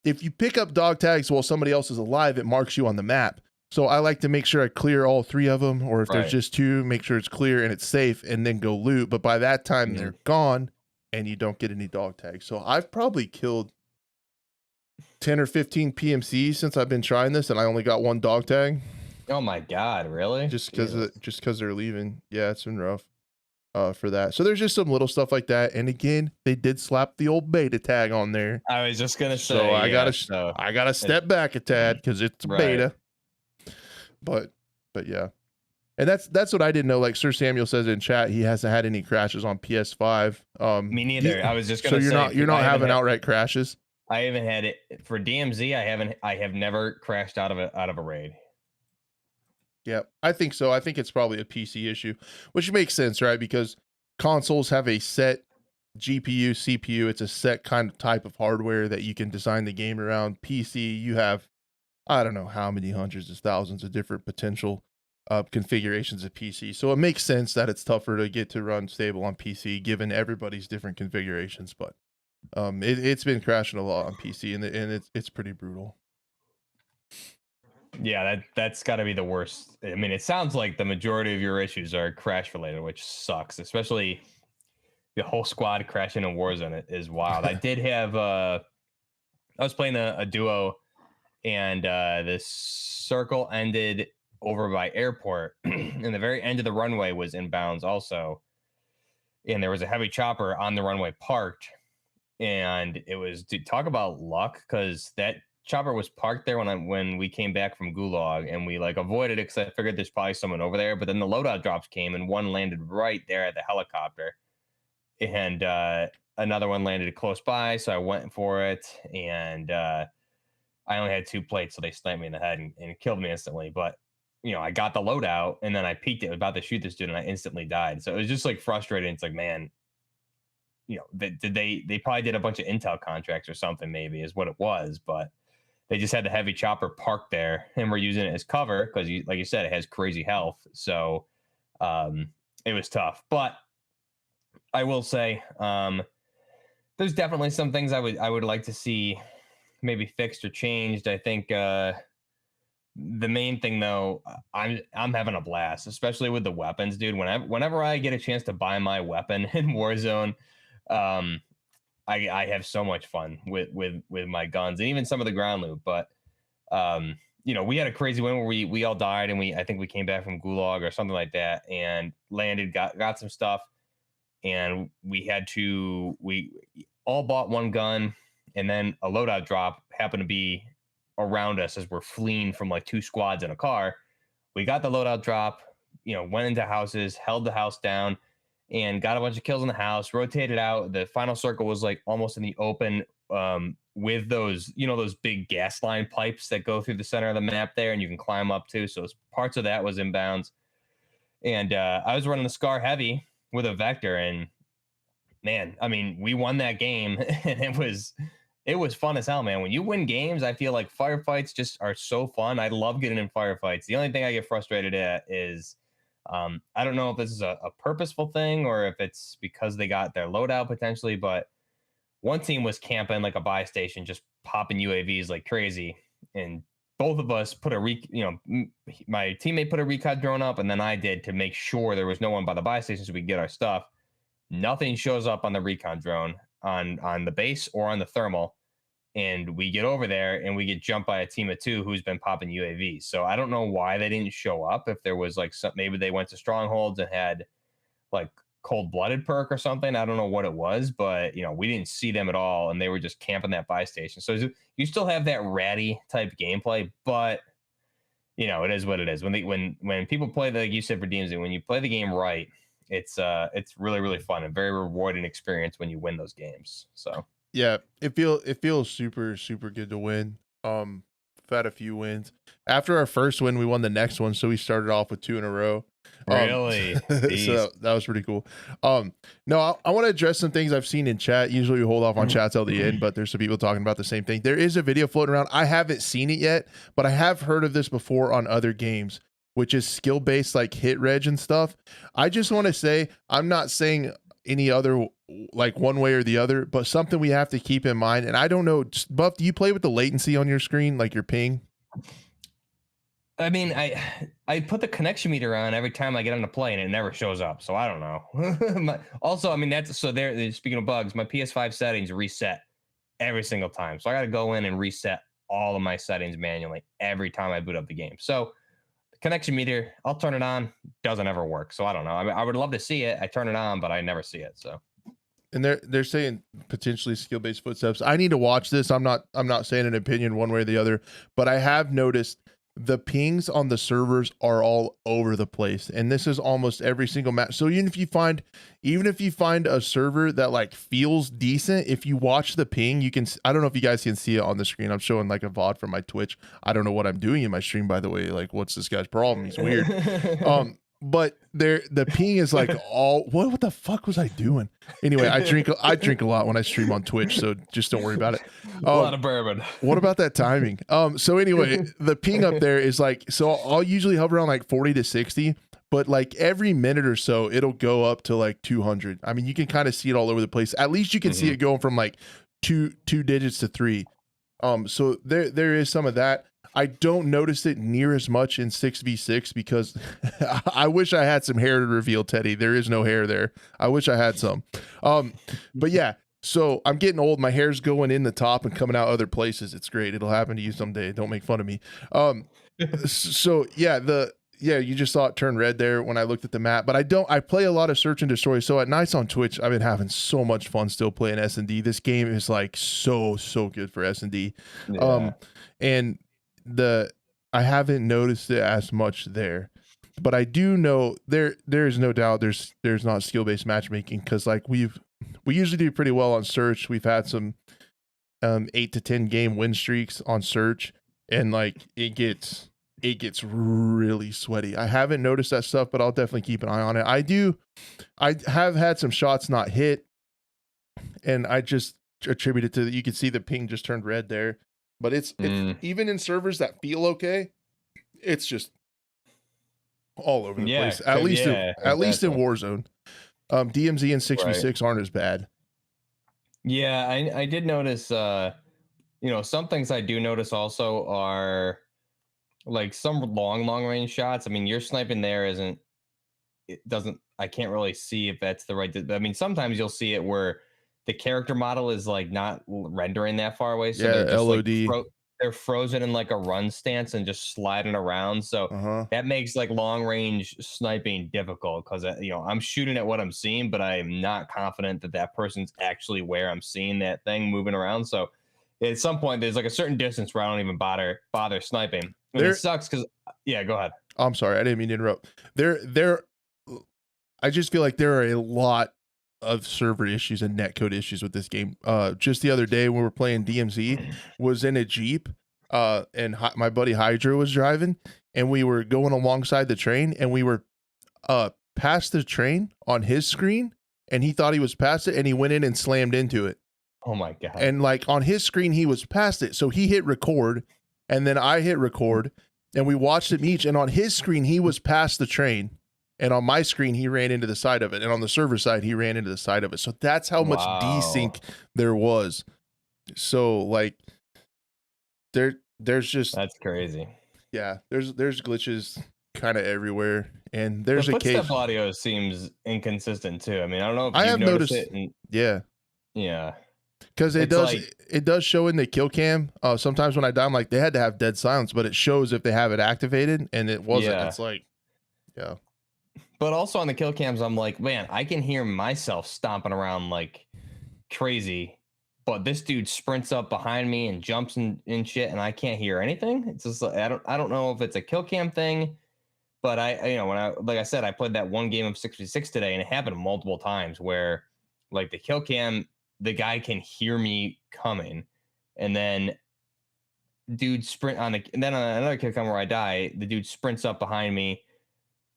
if you pick up dog tags while somebody else is alive, it marks you on the map. So I like to make sure I clear all 3 of them, or if there's just 2, make sure it's clear and it's safe, and then go loot. But by that time, they're gone, and you don't get any dog tags. So I've probably killed 10 or 15 PMCs since I've been trying this, and I only got 1 dog tag. Oh my god, really? Just because they're leaving. Yeah, it's been rough for that. So there's just some little stuff like that. And again, they did slap the old beta tag on there. I was just gonna say. So I gotta step back a tad, because it's a beta. But yeah, and that's what I didn't know. Like Sir Samuel says in chat, he hasn't had any crashes on PS5. Me neither. I was just gonna say. So you're not having outright crashes. I haven't had it for DMZ. I have never crashed out of a raid. Yeah, I think so. I think it's probably a PC issue, which makes sense, right? Because consoles have a set GPU, CPU. It's a set kind of type of hardware that you can design the game around. PC, you have, I don't know how many hundreds of thousands of different potential configurations of PC. So it makes sense that it's tougher to get to run stable on PC, given everybody's different configurations. But it's been crashing a lot on PC, and it's pretty brutal. Yeah, that's got to be the worst. I mean, it sounds like the majority of your issues are crash related, which sucks. Especially the whole squad crashing in Warzone is wild. I did have I was playing a duo, and this circle ended over by airport, and the very end of the runway was inbounds also, and there was a heavy chopper on the runway parked, and it was, dude, talk about luck, because that chopper was parked there when we came back from Gulag, and we like avoided it because I figured there's probably someone over there. But then the loadout drops came, and one landed right there at the helicopter, and another one landed close by. So I went for it, and I only had 2 plates, so they slammed me in the head and killed me instantly. But you know, I got the loadout, and then I peeked it, about to shoot this dude, and I instantly died. So it was just like frustrating. It's like, man, they probably did a bunch of intel contracts or something, maybe is what it was, but they just had the heavy chopper parked there and we're using it as cover because, like you said, it has crazy health. So it was tough. But I will say, there's definitely some things I would like to see maybe fixed or changed. I think the main thing though, I'm having a blast, especially with the weapons, dude. Whenever I get a chance to buy my weapon in Warzone, um, I have so much fun with my guns and even some of the ground loot. But we had a crazy win where we all died and I think we came back from Gulag or something like that and landed, got some stuff, and we all bought one gun, and then a loadout drop happened to be around us as we're fleeing from like two squads in a car. We got the loadout drop, went into houses, held the house down, and got a bunch of kills in the house, rotated out. The final circle was like almost in the open, with those big gas line pipes that go through the center of the map there, and you can climb up to. So parts of that was inbounds. And I was running the Scar Heavy with a Vector, and man, I mean, we won that game, and it was fun as hell, man. When you win games, I feel like firefights just are so fun. I love getting in firefights. The only thing I get frustrated at is I don't know if this is a purposeful thing or if it's because they got their loadout potentially, but one team was camping like a buy station, just popping UAVs like crazy, and both of us put my teammate put a recon drone up, and then I did to make sure there was no one by the buy station so we could get our stuff. Nothing shows up on the recon drone on the base or on the thermal, and we get over there and we get jumped by a team of two who's been popping UAVs. So I don't know why they didn't show up. If there was like maybe they went to strongholds and had like cold-blooded perk or something. I don't know what it was, but we didn't see them at all, and they were just camping that buy station. So you still have that ratty type gameplay, but it is what it is. When people play, like you said for DMZ, when you play the game right, it's really, really fun and very rewarding experience when you win those games. So Yeah, it feels super, super good to win. We've had a few wins. After our first win, we won the next one, so we started off with 2 in a row. Really? So that was pretty cool. No, I want to address some things I've seen in chat. Usually we hold off on chat till the end, but there's some people talking about the same thing. There is a video floating around. I haven't seen it yet, but I have heard of this before on other games, which is skill-based like hit reg and stuff. I just want to say, I'm not saying any other like one way or the other, but something we have to keep in mind. And I don't know, Buff, do you play with the latency on your screen, like your ping? I mean, I put the connection meter on every time I get on the play, and it never shows up. So I don't know. Also, I mean, speaking of bugs, my PS5 settings reset every single time. So I got to go in and reset all of my settings manually every time I boot up the game. So the connection meter, I'll turn it on, doesn't ever work. So I don't know. I mean, I would love to see it. I turn it on, but I never see it. So. And they're saying potentially skill-based footsteps. I need to watch this. I'm not saying an opinion one way or the other, but I have noticed the pings on the servers are all over the place, and this is almost every single match. So even if you find a server that like feels decent, if you watch the ping, you can, I don't know if you guys can see it on the screen. I'm showing like a VOD from my Twitch. I don't know what I'm doing in my stream, by the way. Like, what's this guy's problem? He's weird. But the ping is like all, what the fuck was I doing? Anyway, I drink a lot when I stream on Twitch, so just don't worry about it. A lot of bourbon. What about that timing? So anyway, the ping up there is like, so I'll usually hover around like 40 to 60, but like every minute or so it'll go up to like 200. I mean, you can kind of see it all over the place. At least you can see it going from like two digits to 3. So there is some of that. I don't notice it near as much in 6v6 because I wish I had some hair to reveal, Teddy. There is no hair there. I wish I had some. But yeah, so I'm getting old. My hair's going in the top and coming out other places. It's great. It'll happen to you someday. Don't make fun of me. So yeah, you just saw it turn red there when I looked at the map, but I play a lot of search and destroy. So at nights on Twitch, I've been having so much fun still playing S&D. This game is like so good for S&D. Yeah. And I haven't noticed it as much there, but I do know there is no doubt there's not skill-based matchmaking, because like we usually do pretty well on search. We've had some 8 to 10 game win streaks on search, and like it gets really sweaty. I haven't noticed that stuff, but I'll definitely keep an eye on it. I have had some shots not hit, and I just attribute it to you can see the ping just turned red there. But it's even in servers that feel okay, it's just all over the Yeah, place. At least yeah, at least in exactly. Warzone. DMZ and Right. 6v6 aren't as bad. Yeah, I did notice some things I do notice also are like some long range shots. I mean, your sniping there isn't it doesn't I can't really see if that's the right I mean, sometimes you'll see it where the character model is like not rendering that far away, so they're Yeah, just like LOD. they're frozen in like a run stance and just sliding around. So Uh-huh. that makes like long range sniping difficult because I'm shooting at what I'm seeing, but I'm not confident that that person's actually where I'm seeing that thing moving around. So at some point, there's like a certain distance where I don't even bother sniping, and it There sucks because yeah, go ahead. I'm sorry, I didn't mean to interrupt. There I just feel like there are a lot of server issues and netcode issues with this game. Just the other day when we were playing DMZ, was in a Jeep, and my buddy Hydra was driving, and we were going alongside the train, and we were past the train on his screen, and he thought he was past it, and he went in and slammed into it. Oh my god. And like on his screen, he was past it. So he hit record, and then I hit record, and we watched them each. And on his screen, he was past the train. And on my screen, he ran into the side of it. And on the server side, he ran into the side of it. So that's how much Wow. desync there was. So like there's just That's crazy. yeah, there's glitches kind of everywhere. And The there's a footstep case audio seems inconsistent too. I mean, I don't know if I you've have noticed noticed, it. And yeah. yeah, Because it's like, it does show in the kill cam. Sometimes when I die, I'm like, they had to have dead silence, but it shows if they have it activated, and it wasn't. yeah. It's like, yeah. But also on the kill cams, I'm like, man, I can hear myself stomping around like crazy, but this dude sprints up behind me and jumps in shit, and I can't hear anything. It's just like, I don't know if it's a kill cam thing, but when I like I said, I played that one game of 66 today, and it happened multiple times where like the kill cam, the guy can hear me coming, and then dude sprint on the and then on another kill cam where I die, the dude sprints up behind me,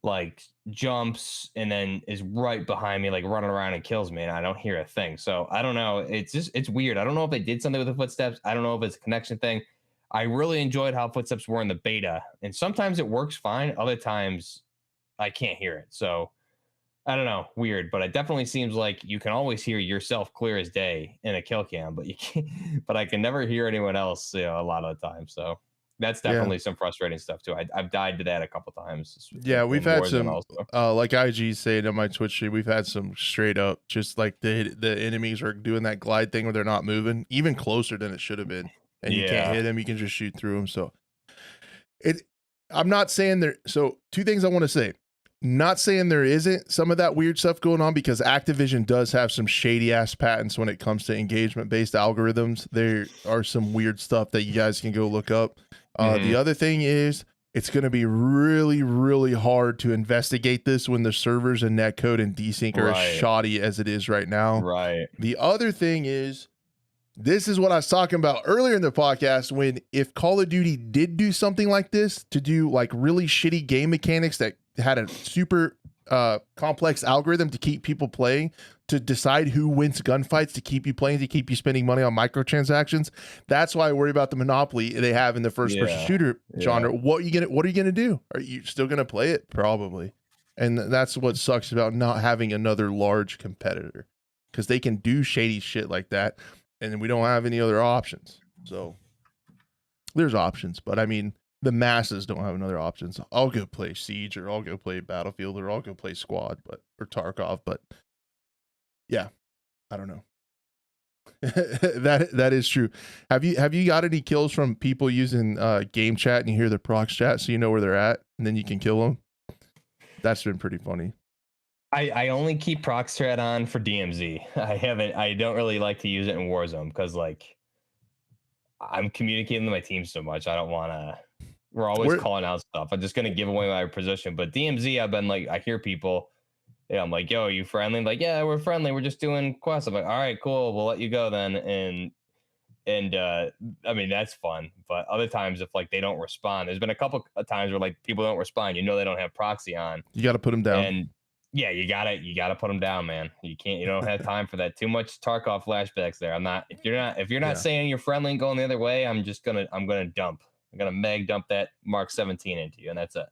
like jumps, and then is right behind me, like running around and kills me, and I don't hear a thing. So I don't know. It's weird. I don't know if they did something with the footsteps. I don't know if it's a connection thing. I really enjoyed how footsteps were in the beta, and sometimes it works fine. Other times I can't hear it. So I don't know, weird, but it definitely seems like you can always hear yourself clear as day in a kill cam, but you can't, but I can never hear anyone else, a lot of the time. So that's Yeah. definitely some frustrating stuff too. I've died to that a couple times Yeah. We've in had Warzone some, also. like IG saying on my Twitch stream, we've had some straight up, just like the enemies are doing that glide thing where they're not moving, even closer than it should have been. And you can't Yeah. hit them. You can just shoot through them. So it, I'm not saying there. So two things I want to say. Not saying there isn't some of that weird stuff going on, because Activision does have some shady ass patents when it comes to engagement based algorithms. There are some weird stuff that you guys can go look up. The other thing is, it's going to be really, really hard to investigate this when the servers and netcode and desync are as Right. shoddy as it is right now. Right. The other thing is, this is what I was talking about earlier in the podcast, when if Call of Duty did do something like this, to do like really shitty game mechanics that had a super complex algorithm to keep people playing, to decide who wins gunfights, to keep you playing, to keep you spending money on microtransactions. That's why I worry about the monopoly they have in the first person Yeah. shooter Yeah. genre. What are you gonna do? Are you still gonna play it? Probably. And that's what sucks about not having another large competitor, because they can do shady shit like that, and we don't have any other options. So there's options, but I mean, the masses don't have another options. I'll go play Siege, or I'll go play Battlefield, or I'll go play Squad, or Tarkov. But yeah, I don't know. that is true. Have you got any kills from people using game chat, and you hear their prox chat, so you know where they're at, and then you can kill them? That's been pretty funny. I only keep Proxstrat on for DMZ. I don't really like to use it in Warzone because like I'm communicating with my team so much. I don't want to. We're always calling out stuff. I'm just gonna give away my position. But DMZ, I've been like, I hear people. Yeah, I'm like, yo, are you friendly? Like, yeah, we're friendly. We're just doing quests. I'm like, all right, cool. We'll let you go then. And I mean, that's fun. But other times, if like they don't respond, there's been a couple of times where like people don't respond. They don't have proxy on. You got to put them down. And Yeah, you gotta put them down, man. You don't have time for that. Too much Tarkov flashbacks there. I'm not if you're not Yeah. saying you're friendly and going the other way, I'm gonna dump. I'm gonna mag dump that Mark 17 into you, and that's it.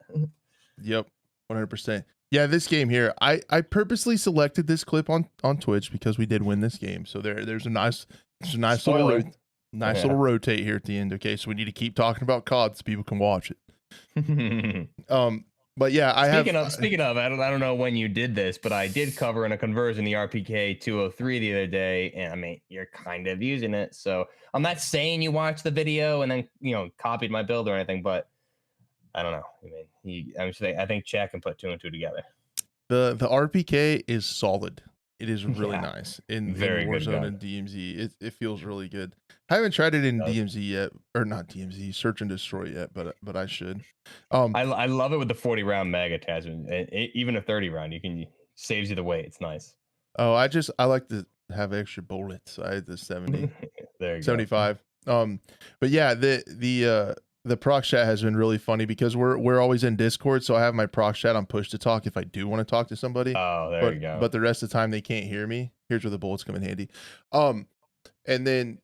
Yep. 100%. Yeah, this game here, I purposely selected this clip on Twitch because we did win this game. So there's a nice Spoiler. nice Yeah. little rotate here at the end. Okay, so we need to keep talking about COD so people can watch it. But yeah, Speaking of, I don't know when you did this, but I did cover in a conversion the RPK 203 the other day, and I mean you're kind of using it. So I'm not saying you watched the video and then copied my build or anything, but I don't know. I mean, I think Chad can put two and two together. the RPK is solid. It is really Yeah, nice in very good Warzone gun. and DMZ. It feels really good. I haven't tried it in It does. DMZ yet, or not DMZ, Search and Destroy yet, but I should. I love it with the 40 round mag attachment. Even a 30 round, saves you the weight. It's nice. Oh, I like to have extra bullets. I had the 70, There you 75. But yeah, the proc chat has been really funny because we're always in Discord, so I have my proc chat on push to talk if I do want to talk to somebody. go. Oh, there you go. But the rest of the time they can't hear me. Here's where the bullets come in handy. And then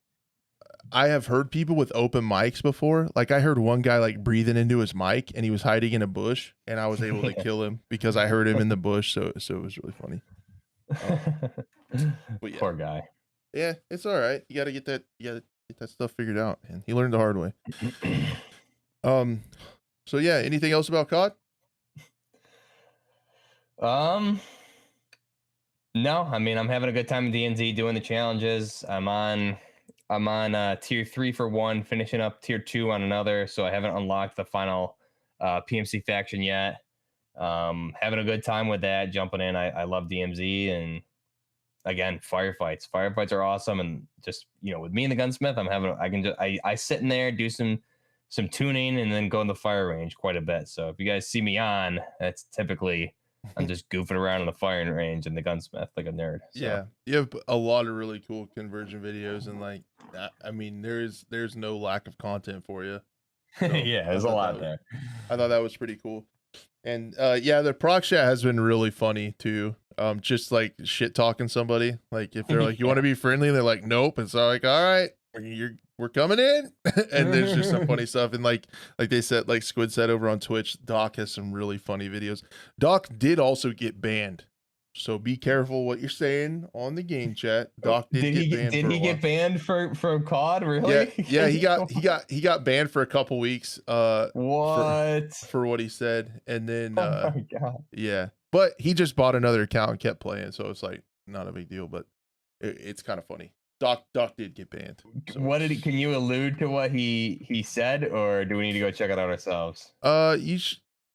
I have heard people with open mics before. Like I heard one guy like breathing into his mic and he was hiding in a bush and I was able to kill him because I heard him in the bush. So it was really funny. But yeah. Poor guy. Yeah, it's all right. You gotta get that stuff figured out, and he learned the hard way. So yeah, anything else about COD? No, I mean I'm having a good time in DNZ doing the challenges. I'm on tier 3 for one, finishing up tier 2 on another, so I haven't unlocked the final PMC faction yet. Having a good time with that, jumping in. I love DMZ, and again, firefights are awesome. And just with me and the gunsmith, I sit in there, do some tuning, and then go in the fire range quite a bit. So if you guys see me on, that's typically I'm just goofing around in the firing range and the gunsmith like a nerd. So. Yeah, you have a lot of really cool conversion videos, and like I mean there's no lack of content for you. So yeah, there's a lot there. I thought that was pretty cool. And yeah, the proc chat has been really funny too. Just like shit talking somebody. Like if they're like, you want to be friendly, and they're like, nope. And so like, all right, we're coming in. And there's just some funny stuff. And like they said, like Squid said over on Twitch, Doc has some really funny videos. Doc did also get banned. So be careful what you're saying on the game chat. Doc did he get banned for COD? Really? Yeah, he got banned for a couple weeks. What? For what he said, and then oh my God. Yeah, but he just bought another account and kept playing, so it's like not a big deal. But it's kind of funny. Doc did get banned. So. What did he? Can you allude to what he said, or do we need to go check it out ourselves?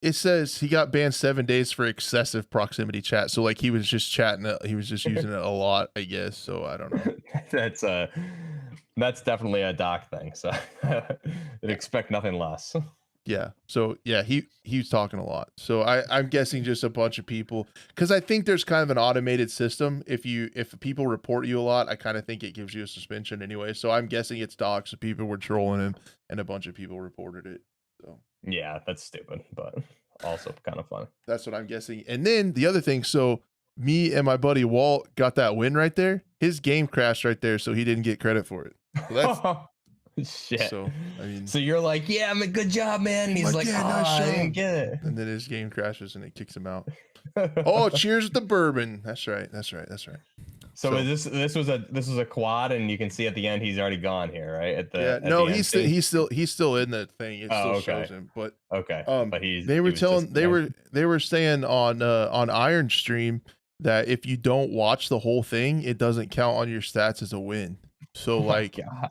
It says he got banned 7 days for excessive proximity chat. So like he was just chatting, he was just using it a lot, I guess. So I don't know. That's definitely a Doc thing. So expect nothing less. Yeah. So yeah, he was talking a lot. So I'm guessing just a bunch of people, because I think there's kind of an automated system. If people report you a lot, I kind of think it gives you a suspension anyway. So I'm guessing it's Doc. So people were trolling him, and a bunch of people reported it. So. Yeah, that's stupid, but also kind of fun. That's what I'm guessing. And then the other thing, so me and my buddy Walt got that win right there. His game crashed right there, so he didn't get credit for it. So that's shit. So I mean, so you're like, yeah, I'm a good job, man. And he's like, yeah, nice I didn't get it. And then his game crashes and it kicks him out. Oh, cheers with the bourbon. That's right. So is this was a quad, and you can see at the end he's already gone here, right? He's still in the thing. It still shows him, but okay. But they were saying on Iron Stream that if you don't watch the whole thing, it doesn't count on your stats as a win. So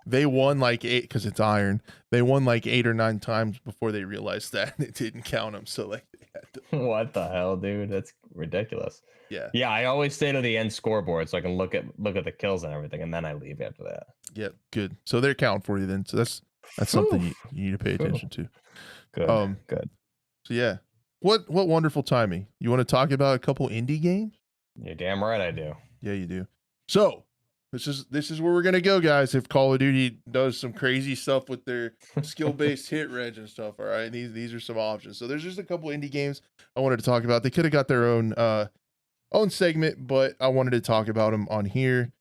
they won like 8 because it's Iron. They won like 8 or 9 times before they realized that it didn't count them. So like they had to... What the hell, dude? That's ridiculous. Yeah. I always stay to the end scoreboard so I can look at the kills and everything, and then I leave after that. Yep, good. So they're counting for you then. So that's something you need to pay attention to. Good. Good. So yeah, what wonderful timing. You want to talk about a couple indie games? You're damn right I do. Yeah, you do. So this is where we're gonna go, guys. If Call of Duty does some crazy stuff with their skill-based hit reg and stuff, all right. These are some options. So there's just a couple indie games I wanted to talk about. They could have got their own own segment, but I wanted to talk about them on here.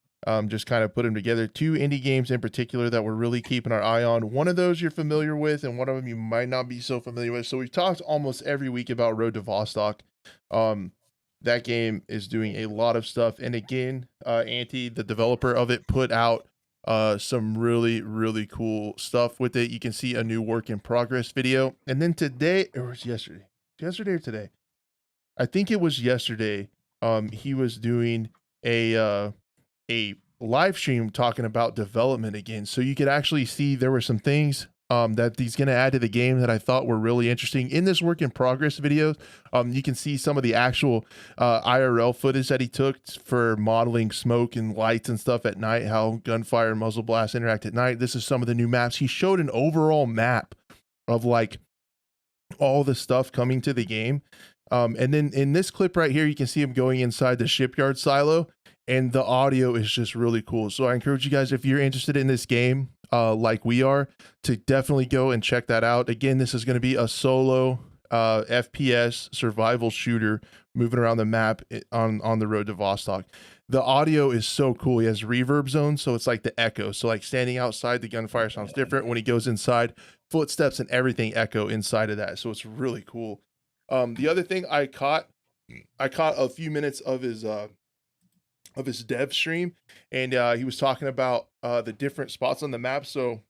Just kind of put them together. Two indie games in particular that we're really keeping our eye on. One of those you're familiar with, and one of them you might not be so familiar with. So we've talked almost every week about Road to Vostok. That game is doing a lot of stuff, and again, Anti, the developer of it, put out some really cool stuff with it. You can see a new work in progress video, and then today, or was yesterday or today, I think it was yesterday. He was doing a live stream talking about development again. So you could actually see there were some things that he's going to add to the game that I thought were really interesting in this work in progress video. You can see some of the actual IRL footage that he took for modeling smoke and lights and stuff at night, how gunfire and muzzle blast interact at night. This is some of the new maps. He showed an overall map of like all the stuff coming to the game. And then in this clip right here, you can see him going inside the shipyard silo, and the audio is just really cool. So I encourage you guys, if you're interested in this game, like we are, to definitely go and check that out. Again, this is going to be a solo FPS survival shooter moving around the map on the road to Vostok. The audio is so cool. He has reverb zones, so it's like the echo. So like standing outside, the gunfire sounds different. When he goes inside, footsteps and everything echo inside of that. So it's really cool. The other thing I caught a few minutes of his dev stream, and he was talking about the different spots on the map. So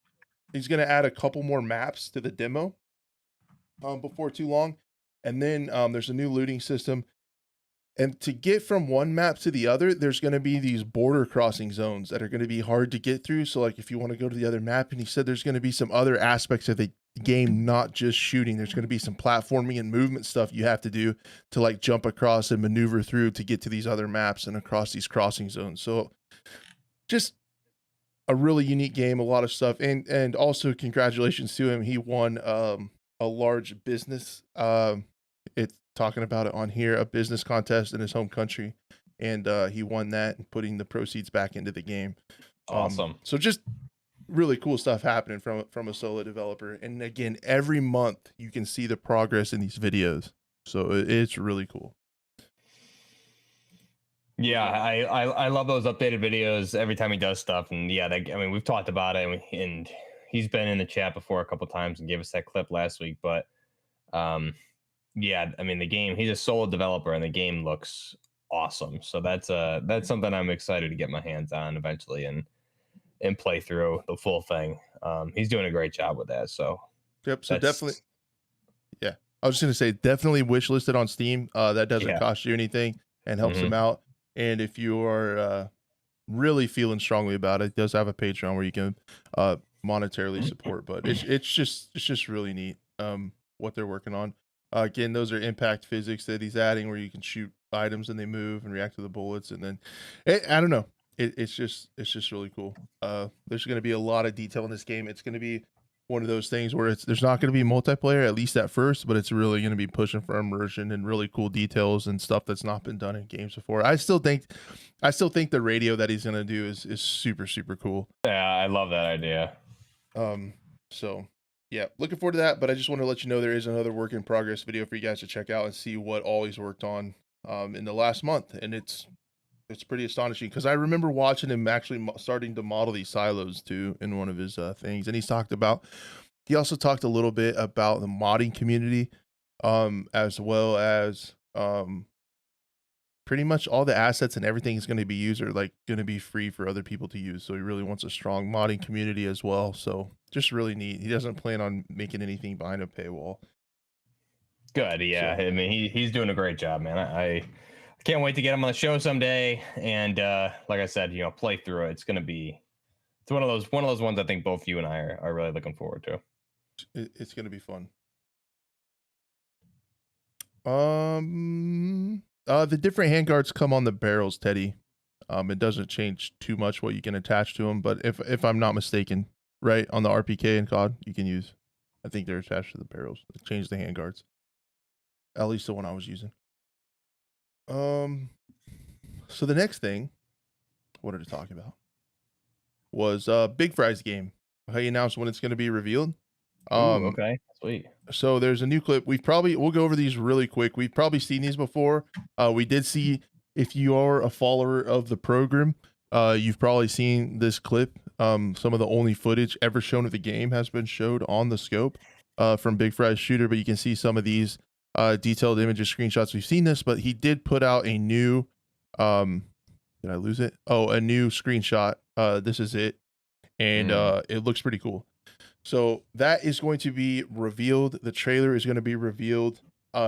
he's going to add a couple more maps to the demo before too long. And then there's a new looting system. And to get from one map to the other, there's going to be these border crossing zones that are going to be hard to get through. So like if you want to go to the other map, and he said there's going to be some other aspects of the game, not just shooting. There's going to be some platforming and movement stuff you have to do to like jump across and maneuver through to get to these other maps and across these crossing zones. So just a really unique game, a lot of stuff. And also congratulations to him. He won a large business it's talking about it on here, a business contest in his home country, and he won that and putting the proceeds back into the game. Awesome. So just really cool stuff happening from a solo developer. And again, every month you can see the progress in these videos. So it's really cool. Yeah, I love those updated videos every time he does stuff. And yeah, I mean, we've talked about it, and he's been in the chat before a couple times and gave us that clip last week. But yeah, I mean, the game, he's a solo developer, and the game looks awesome. So that's something I'm excited to get my hands on eventually and play through the full thing. He's doing a great job with that. So yep. So definitely, yeah. I was just gonna say, definitely wishlisted on Steam. That doesn't cost you anything and helps him out. And if you are really feeling strongly about it, it does have a Patreon where you can monetarily support. But it's just really neat what they're working on. Again, those are impact physics that he's adding, where you can shoot items and they move and react to the bullets. And then I don't know. It's just really cool. There's going to be a lot of detail in this game. It's going to be one of those things where there's not going to be multiplayer, at least at first, but it's really going to be pushing for immersion and really cool details and stuff that's not been done in games before. I still think the radio that he's going to do is super cool. Yeah, I love that idea. So yeah, looking forward to that. But I just want to let you know there is another work in progress video for you guys to check out and see what all he's worked on in the last month, and it's pretty astonishing, because I remember watching him actually starting to model these silos too in one of his things. And he also talked a little bit about the modding community, as well as pretty much all the assets and everything is going to be going to be free for other people to use. So he really wants a strong modding community as well. So just really neat. He doesn't plan on making anything behind a paywall. Good. Yeah. So, I mean, he's doing a great job, man. I can't wait to get him on the show someday. And like I said, play through it. It's one of those ones I think both you and I are really looking forward to. It's going to be fun. The different handguards come on the barrels, Teddy. It doesn't change too much what you can attach to them, but if I'm not mistaken, right, on the RPK and COD, you can use, I think they're attached to the barrels. Change the handguards. At least the one I was using. So the next thing I wanted to talk about was Big Fry's game. He announced when it's going to be revealed. Okay, sweet. So there's a new clip. We'll go over these really quick. We've probably seen these before. We did see if you are a follower of the program, you've probably seen this clip. Some of the only footage ever shown of the game has been showed on the scope from Big Fry's shooter, but you can see some of these detailed images, screenshots. We've seen this, but he did put out a new, did I lose it? Oh, a new screenshot. This is it. And it looks pretty cool. So that is going to be revealed. The trailer is going to be revealed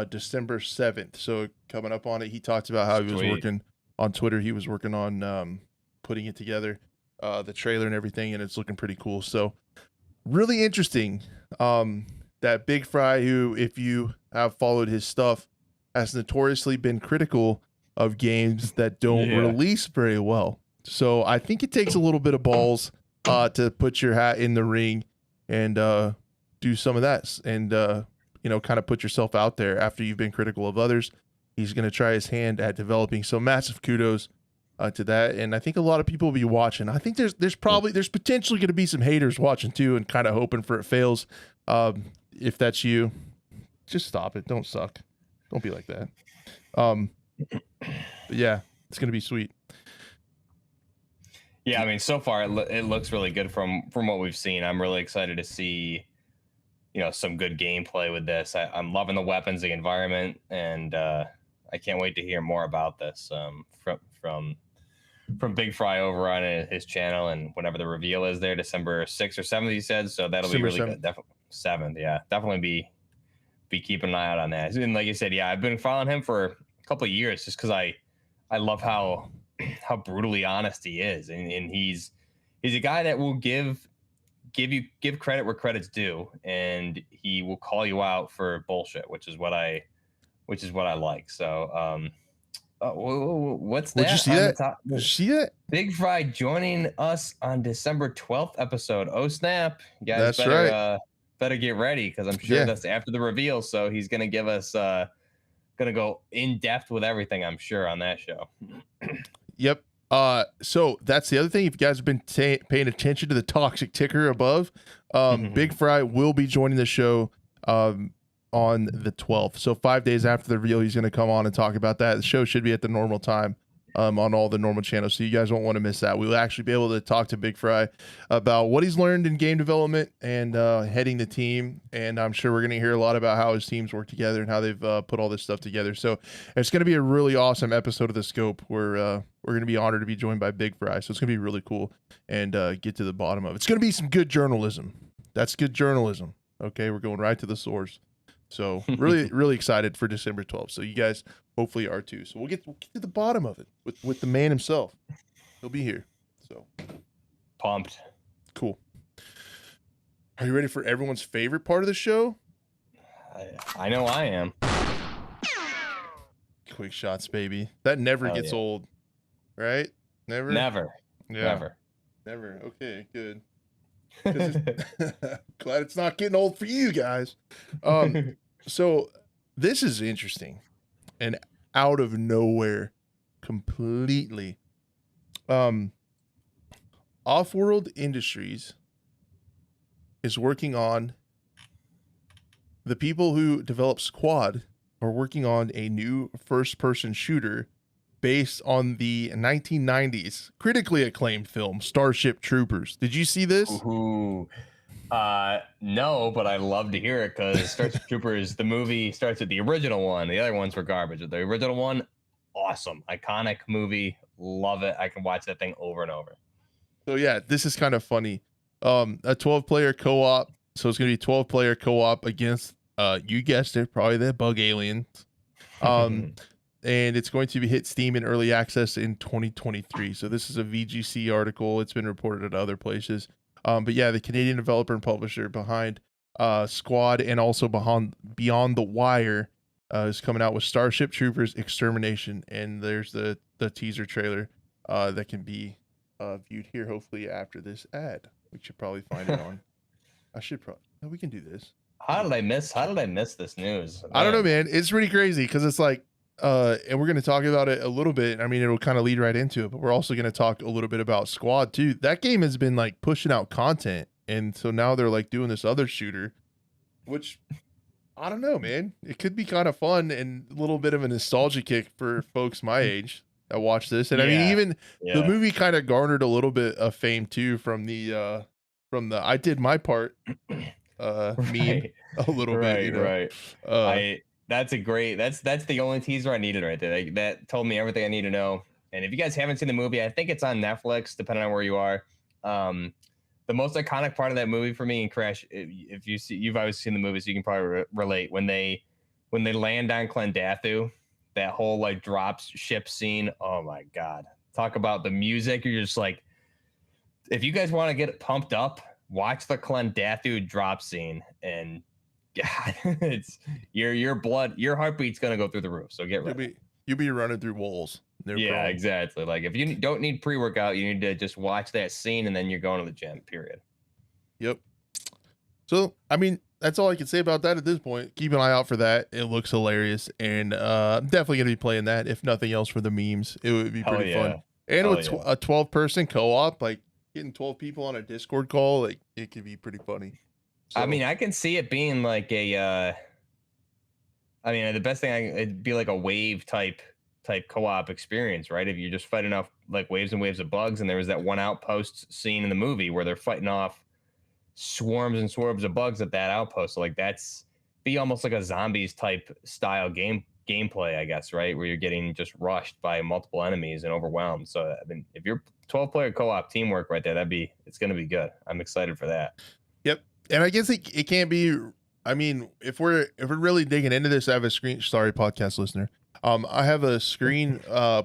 December 7th. So coming up on it, he talked about how he was working on Twitter. He was working on putting it together, the trailer and everything, and it's looking pretty cool. So really interesting. That Big Fry, who, if you have followed his stuff, has notoriously been critical of games that don't release very well. So I think it takes a little bit of balls to put your hat in the ring and do some of that, and kind of put yourself out there after you've been critical of others. He's going to try his hand at developing. So massive kudos to that. And I think a lot of people will be watching. I think there's potentially going to be some haters watching too, and kind of hoping for it fails. If that's you, just stop it. Don't suck. Don't be like that. But yeah, it's going to be sweet. Yeah, I mean, so far it looks really good from what we've seen. I'm really excited to see, some good gameplay with this. I'm loving the weapons, the environment, and I can't wait to hear more about this from Big Fry over on his channel. And whenever the reveal is there, December 6th or 7th, he said. So that'll be really good. Definitely 7th, yeah. Definitely be keeping an eye out on that. And like you said, yeah, I've been following him for a couple of years just because I love how brutally honest he is, and he's a guy that will give credit where credit's due, and he will call you out for bullshit, which is what I like. So what's that? Did you see that? Did you see that? Big Fry joining us on December 12th episode. Oh snap, you guys! That's right. Better get ready, because I'm sure that's after the reveal, so he's gonna give us gonna go in depth with everything, I'm sure, on that show. Yep. So that's the other thing. If you guys have been paying attention to the toxic ticker above, Big Fry will be joining the show on the 12th. So 5 days after the reveal, he's going to come on and talk about that. The show should be at the normal time on all the normal channels, so you guys won't want to miss that. We'll actually be able to talk to Big Fry about what he's learned in game development and heading the team. And I'm sure we're going to hear a lot about how his teams work together and how they've put all this stuff together. So it's going to be a really awesome episode of The Scope where we're going to be honored to be joined by Big Fry. So it's going to be really cool and get to the bottom of it. It's going to be some good journalism. That's good journalism. Okay, we're going right to the source. So really, really excited for December 12th. So you guys hopefully are too. So we'll get to the bottom of it with the man himself. He'll be here. So pumped. Cool. Are you ready for everyone's favorite part of the show? I know I am. Quick shots, baby. That never gets old, right? Never. Yeah. Never. Okay, good. Glad it's not getting old for you guys. So this is interesting and out of nowhere completely. Off-World Industries is working on, the people who develop Squad are working on a new first-person shooter based on the 1990s critically acclaimed film Starship Troopers. Did you see this? Ooh. No, but I love to hear it, because Starship Troopers, the movie, starts with the original one. The other ones were garbage. The original one, awesome, iconic movie, love it. I can watch that thing over and over. So yeah, this is kind of funny. A 12-player co-op. So it's gonna be 12-player co-op against you guessed it, probably the bug aliens. And it's going to be hit Steam in early access in 2023. So this is a VGC article. It's been reported at other places. But yeah, the Canadian developer and publisher behind Squad and also Beyond the Wire is coming out with Starship Troopers Extermination. And there's the teaser trailer that can be viewed here, hopefully after this ad. We should probably find it on. We can do this. How did I miss this news? Man. I don't know, man. It's pretty crazy because it's like, and we're going to talk about it a little bit. I mean, it'll kind of lead right into it, but we're also going to talk a little bit about Squad too. That game has been like pushing out content. And so now they're like doing this other shooter, which I don't know, man. It could be kind of fun and a little bit of a nostalgia kick for folks my age. that watched this, and I mean, even the yeah. movie kind of garnered a little bit of fame too from the I did my part meme Right, a little bit, you right, know. right. Uh, That's a great. That's the only teaser I needed right there. That told me everything I need to know. And if you guys haven't seen the movie, I think it's on Netflix, depending on where you are. Um, the most iconic part of that movie for me, and Crash, if you see, you've always seen the movie, so you can probably relate when they land on Clendathu, that whole like drops ship scene. Oh my god, talk about the music. You're just like, if you guys want to get pumped up, watch the Clendathu drop scene, and God, it's your heartbeat's gonna go through the roof. So get you'll ready. be you'll be running through walls, no Yeah, problem. exactly. Like if you don't need pre-workout, you need to just watch that scene, and then you're going to the gym. Period. Yep. So, I mean, that's all I can say about that at this point. Keep an eye out for that. It looks hilarious, and I'm definitely gonna be playing that. If nothing else, for the memes, it would be Hell pretty fun. yeah. And Hell with yeah. a 12-person co-op, like getting 12 people on a Discord call, like it could be pretty funny. I So, mean, I can see it being like a. I mean, the best thing it'd be like a wave type co-op experience, right? If you're just fighting off like waves and waves of bugs, and there was that one outpost scene in the movie where they're fighting off swarms and swarms of bugs at that outpost. So like that's be almost like a zombies type style gameplay, I guess, right? Where you're getting just rushed by multiple enemies and overwhelmed. So I mean, if you're 12-player co-op teamwork right there, it's gonna be good. I'm excited for that. yep. And I guess it can't be. I mean, if we're really digging into this, I have a screen. Sorry, podcast listener. I have a screen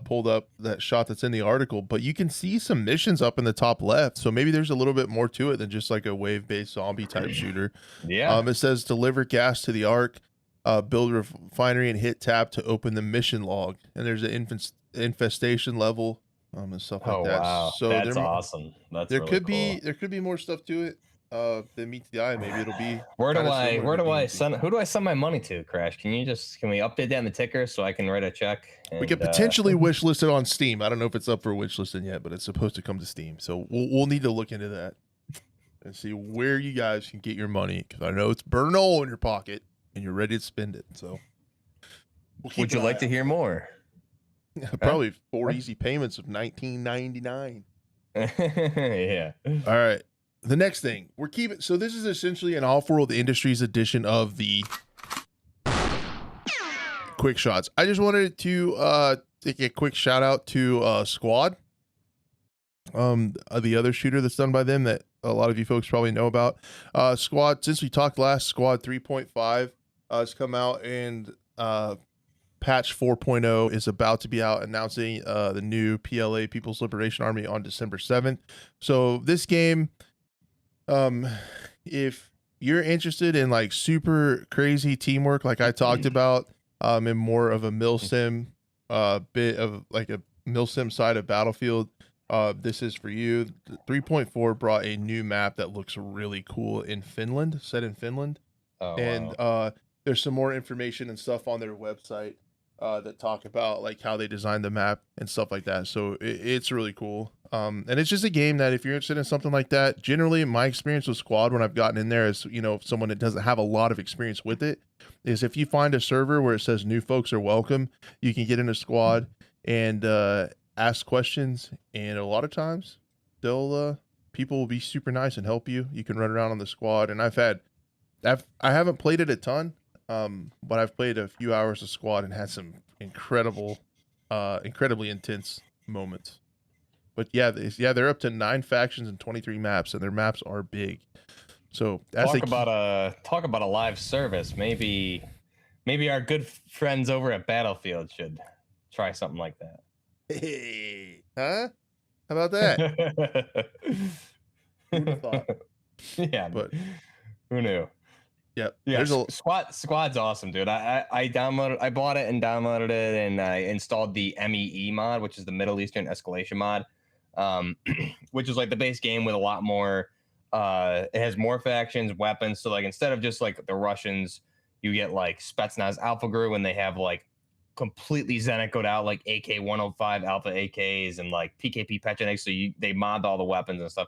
pulled up, that shot that's in the article, but you can see some missions up in the top left. So maybe there's a little bit more to it than just like a wave-based zombie type shooter. Yeah. It says deliver gas to the Ark, build a refinery, and hit tab to open the mission log. And there's an infestation level, and stuff like Oh that. wow. So That's awesome. That's there really could cool. be more stuff to it that meets the eye. Maybe it'll be Where kind do of I similar where to do I DMZ. send who do I send my money to, Crash? Can we update that in the ticker so I can write a check? We could And potentially wish list it on Steam. I don't know if it's up for wish listing yet, but it's supposed to come to Steam. So we'll need to look into that and see where you guys can get your money, because I know it's burning a hole in your pocket and you're ready to spend it. So would you like to hear more? Probably 4 easy payments of $19.99. Yeah. All right. The next thing we're keeping. So this is essentially an off-world industries edition of the quick shots. I just wanted to take a quick shout out to Squad, the other shooter that's done by them that a lot of you folks probably know about. Squad, since we talked last, Squad 3.5 has come out, and patch 4.0 is about to be out, announcing the new PLA, People's Liberation Army, on December 7th. So this game, if you're interested in like super crazy teamwork like I talked about, and more of a milsim, bit of like a milsim side of Battlefield, this is for you. 3.4 brought a new map that looks really cool in Finland, set in Finland. Oh And wow. there's some more information and stuff on their website that talk about like how they designed the map and stuff like that. So it's really cool. And it's just a game that if you're interested in something like that, generally my experience with Squad when I've gotten in there as, you know, someone that doesn't have a lot of experience with it, is if you find a server where it says new folks are welcome, you can get in a Squad and ask questions, and a lot of times they'll people will be super nice and help you. You can run around on the Squad, and I haven't played it a ton, but I've played a few hours of Squad and had some incredibly intense moments. But yeah, they're up to 9 factions and 23 maps, and their maps are big. So that's Talk about a live service. Maybe our good friends over at Battlefield should try something like that. Hey, huh? How about that? Who'd have thought? Yeah, But who knew? yeah, Yeah, there's a Squad's awesome, dude. I bought it and downloaded it, and I installed the MEE mod, which is the Middle Eastern Escalation mod, which is like the base game with a lot more. It has more factions, weapons. So like instead of just like the Russians, you get like Spetsnaz Alpha Group, and they have like completely Zenikoed out like AK-105 Alpha AKs and like PKP Pecheneg. So they mod all the weapons and stuff,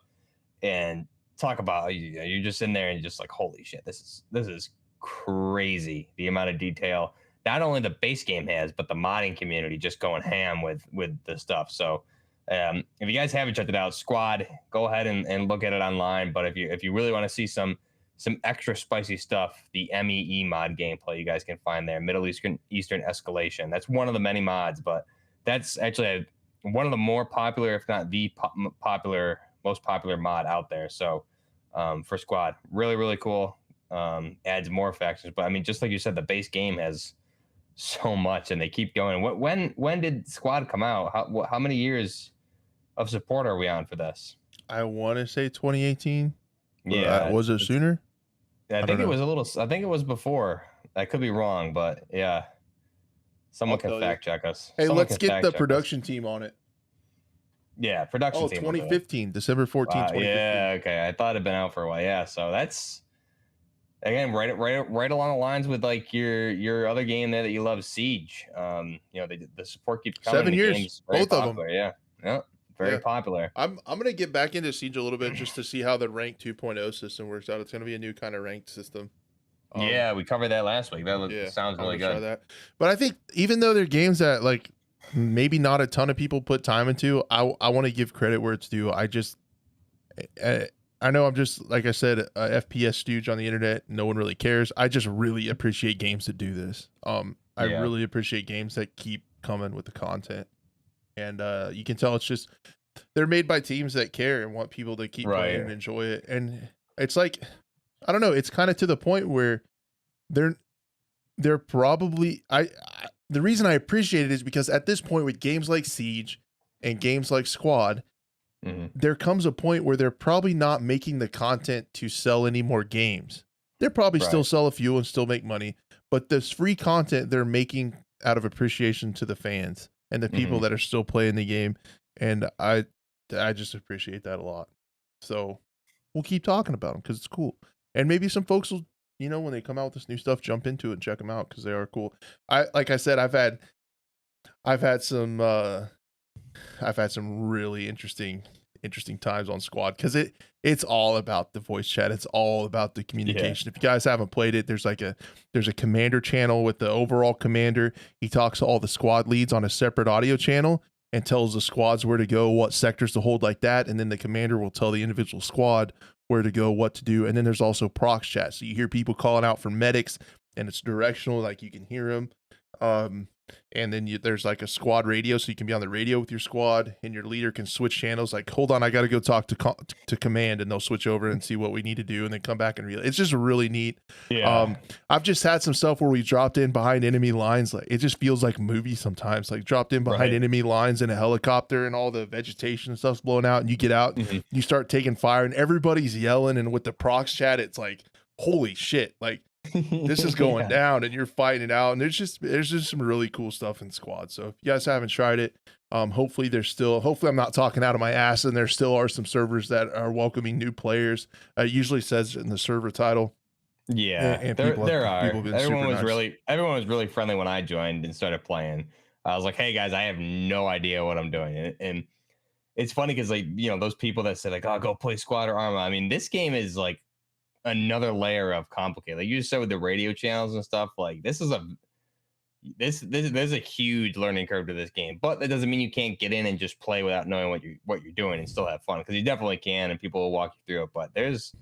and talk about you're just in there and just like, holy shit, this is crazy, the amount of detail not only the base game has, but the modding community just going ham with the stuff. So if you guys haven't checked it out, Squad, go ahead and look at it online. But if you really want to see some extra spicy stuff, the MEE mod gameplay you guys can find there, Middle Eastern Escalation. That's one of the many mods, but that's actually one of the more popular, if not the most popular mod out there. So for Squad, really cool. Adds more factions, but I mean, just like you said, the base game has so much, and they keep going. When did Squad come out? How many years of support are we on for this? I want to say 2018. Yeah, was it sooner? I think it was a little. I think it was before. I could be wrong, but yeah, someone can fact check us. Hey, let's get the production team on it. Yeah, production team. 2015, December 14th, 2015. Yeah, okay. I thought it'd been out for a while. Yeah, so that's again right along the lines with like your other game there that you love, Siege. You know, the support keeps coming. 7 years, both of them. Yeah, very popular. I'm gonna get back into Siege a little bit just to see how the rank 2.0 system works out. It's gonna be a new kind of ranked system. Yeah, we covered that last week. That sounds really good. That. But I think even though they're games that like maybe not a ton of people put time into, I want to give credit where it's due. I know I'm just, like I said, a FPS stooge on the internet. No one really cares. I just really appreciate games that do this. I really appreciate games that keep coming with the content. And you can tell it's just, they're made by teams that care and want people to keep playing and enjoy it. And it's like, I don't know, it's kind of to the point where they're probably, the reason I appreciate it is because at this point with games like Siege and games like Squad, there comes a point where they're probably not making the content to sell any more games. They'll probably still sell a few and still make money, but this free content they're making out of appreciation to the fans and the people that are still playing the game. And I just appreciate that a lot. So we'll keep talking about them because it's cool. And maybe some folks will, you know, when they come out with this new stuff, jump into it and check them out because they are cool. Like I said, I've had some really interesting times on Squad because it's all about the voice chat. It's all about the communication. If you guys haven't played it, there's a commander channel with the overall commander. He talks to all the squad leads on a separate audio channel and tells the squads where to go, what sectors to hold like that. And then the commander will tell the individual squad where to go, what to do. And then there's also prox chat. So you hear people calling out for medics and it's directional, like you can hear them. And then there's like a squad radio, so you can be on the radio with your squad, and your leader can switch channels. Like, hold on, I got to go talk to command, and they'll switch over and see what we need to do, and then come back and relay. It's just really neat. Yeah. I've just had some stuff where we dropped in behind enemy lines. Like, it just feels like movies sometimes. Like, dropped in behind enemy lines in a helicopter, and all the vegetation and stuff's blowing out, and you get out, you start taking fire, and everybody's yelling, and with the prox chat, it's like, holy shit! Like, this is going down and you're fighting it out, and there's just some really cool stuff in Squad. So if you guys haven't tried it, hopefully I'm not talking out of my ass and there still are some servers that are welcoming new players. It usually says in the server title. Yeah, and there are. Everyone was really friendly when I joined and started playing. I was like, hey guys, I have no idea what I'm doing. And it's funny because, like, you know, those people that say like, oh, go play Squad or Arma. I mean, this game is like another layer of complicated. Like you just said with the radio channels and stuff, like there's a huge learning curve to this game, but that doesn't mean you can't get in and just play without knowing what you're doing and still have fun, because you definitely can, and people will walk you through it. But there's,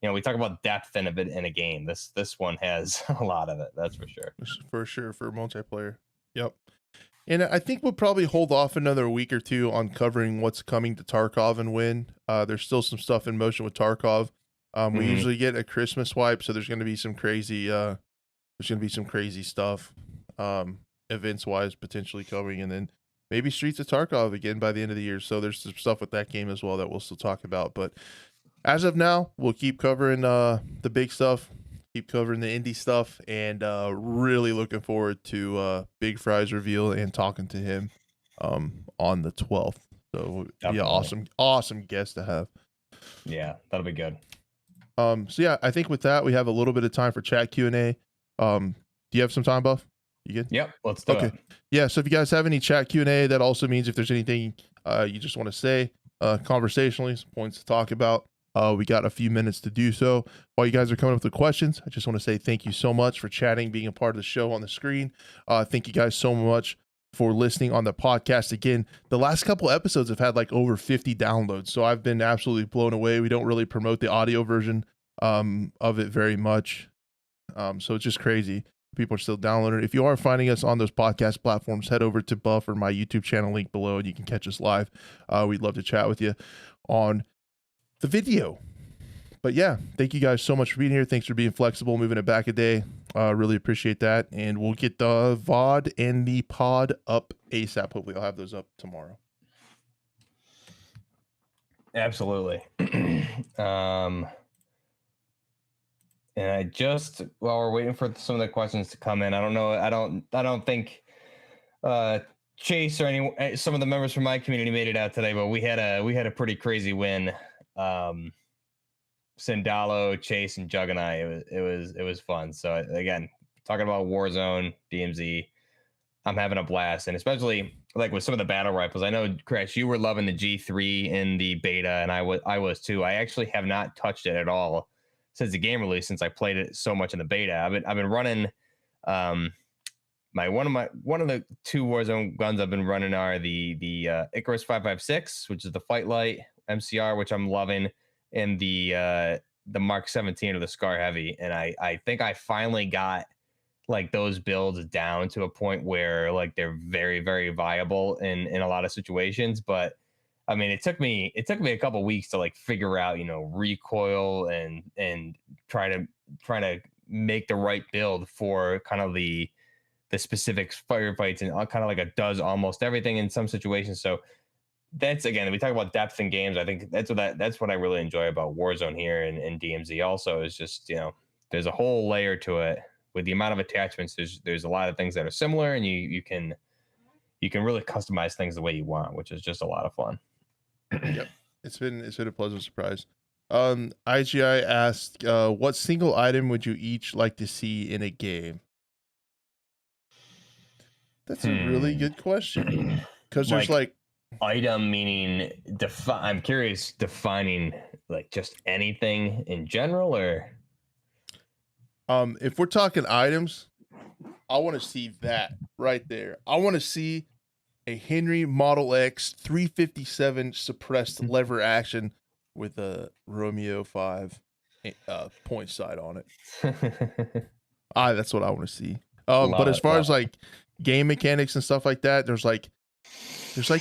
you know, we talk about depth in a game. This one has a lot of it, that's for sure. For sure, for multiplayer. Yep. And I think we'll probably hold off another week or two on covering what's coming to Tarkov and when. There's still some stuff in motion with Tarkov. We usually get a Christmas wipe, so there's going to be some crazy stuff, events wise potentially coming, and then maybe Streets of Tarkov again by the end of the year. So there's some stuff with that game as well that we'll still talk about. But as of now, we'll keep covering the big stuff, keep covering the indie stuff, and really looking forward to Big Fry's reveal and talking to him on the 12th. So it'll be an awesome guest to have. Yeah, that'll be good. So yeah, I think with that we have a little bit of time for chat Q&A. Do you have some time, Buff? You good? Yep, let's do it. Yeah, so if you guys have any chat Q&A, that also means if there's anything you just want to say conversationally, some points to talk about, We got a few minutes to do so. While you guys are coming up with the questions, I just want to say thank you so much for chatting, being a part of the show on the screen. Thank you guys so much for listening on the podcast. Again, the last couple episodes have had like over 50 downloads, so I've been absolutely blown away. We don't really promote the audio version of it very much, so it's just crazy. People are still downloading it. If you are finding us on those podcast platforms, head over to Buff or my YouTube channel link below, and you can catch us live. We'd love to chat with you on the video. But yeah, thank you guys so much for being here. Thanks for being flexible, moving it back a day. Really appreciate that. And we'll get the VOD and the pod up ASAP. Hopefully I'll have those up tomorrow. Absolutely. And I just, while we're waiting for some of the questions to come in, I don't know. I don't think Chase or some of the members from my community made it out today, but we had a pretty crazy win. Sindalo, Chase, and Jug and I. It was fun. So again, talking about Warzone, DMZ, I'm having a blast, and especially like with some of the battle rifles. I know, Crash, you were loving the G3 in the beta, and I was too. I actually have not touched it at all since the game release, since I played it so much in the beta. I've been running one of the two Warzone guns I've been running are the Icarus 556, which is the Fight Light MCR, which I'm loving, and the Mark 17 or the Scar Heavy. And I think I finally got like those builds down to a point where like they're very, very viable in a lot of situations. But I mean, it took me a couple weeks to like figure out, recoil and try to make the right build for kind of the specific firefights, and kind of like it does almost everything in some situations. So that's, again, we talk about depth in games. I think that's what I really enjoy about Warzone here and DMZ also, is just, there's a whole layer to it with the amount of attachments. There's a lot of things that are similar, and you can really customize things the way you want, which is just a lot of fun. Yep. It's been a pleasant surprise. IGI asked, what single item would you each like to see in a game? That's a really good question, because there's like item meaning I'm curious, defining like just anything in general, or if we're talking items, I want to see that right there. I want to see a Henry Model X 357 suppressed lever action with a Romeo 5 point sight on it. That's what I want to see. But as far as like game mechanics and stuff like that, there's like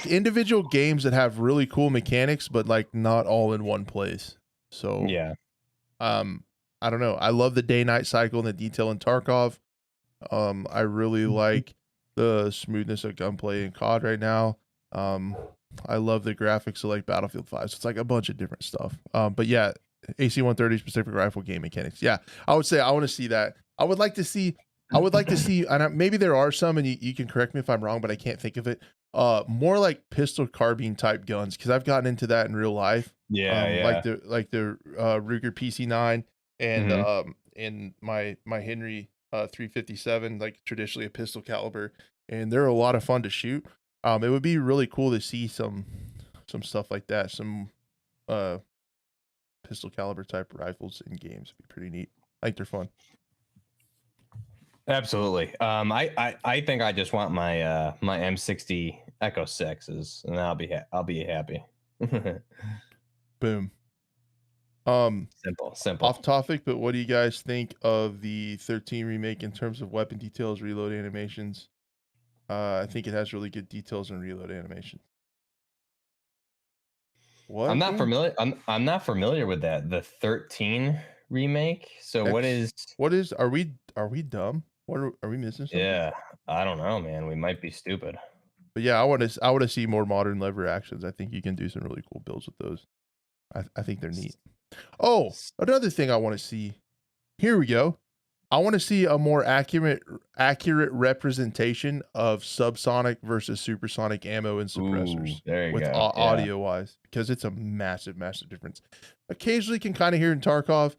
individual games that have really cool mechanics, but like not all in one place. So yeah, I don't know. I love the day-night cycle and the detail in Tarkov. I really like the smoothness of gunplay in COD right now. I love the graphics of like Battlefield 5. So it's like a bunch of different stuff. But yeah, AC-130 Pacific Rifle game mechanics. Yeah, I would say I want to see that. I would like to see, and maybe there are some, and you can correct me if I'm wrong, but I can't think of it. More like pistol carbine type guns, because I've gotten into that in real life. Yeah. Like the Ruger PC9 and my Henry 357, like traditionally a pistol caliber, and they're a lot of fun to shoot. It would be really cool to see some stuff like that, some pistol caliber type rifles in games. It'd be pretty neat. I think they're fun. Absolutely. I think I just want my my M60 Echo 6s, and I'll be happy. Boom. Simple. Off topic, but what do you guys think of the 13 remake in terms of weapon details, reload animations? I think it has really good details and reload animation. What? I'm not familiar. I'm not familiar with that. The 13 remake. So what is? Are we dumb? What are we missing something? Yeah, I don't know, man. We might be stupid. But yeah, I want to see more modern lever actions. I think you can do some really cool builds with those. I think they're neat. Oh, another thing I want to see. Here we go. I want to see a more accurate representation of subsonic versus supersonic ammo and suppressors. There you go. Audio wise, because it's a massive difference. Occasionally can kind of hear in Tarkov.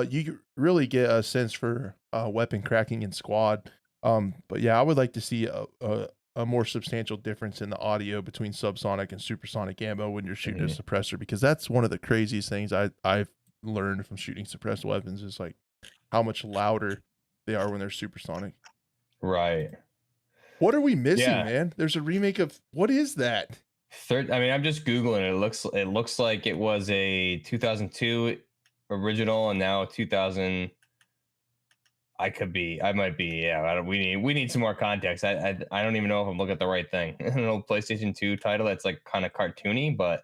You really get a sense for weapon cracking in squad. But yeah, I would like to see a more substantial difference in the audio between subsonic and supersonic ammo when you're shooting a Mhm. suppressor, because that's one of the craziest things I've learned from shooting suppressed weapons is like how much louder they are when they're supersonic. Right. What are we missing, Yeah. man? There's a remake of what is that? Third, I mean, I'm just googling it. It looks like it was a 2002 original, and now 2000. I might be. Yeah, we need some more context. I don't even know if I'm looking at the right thing. An old PlayStation 2 title that's like kind of cartoony, but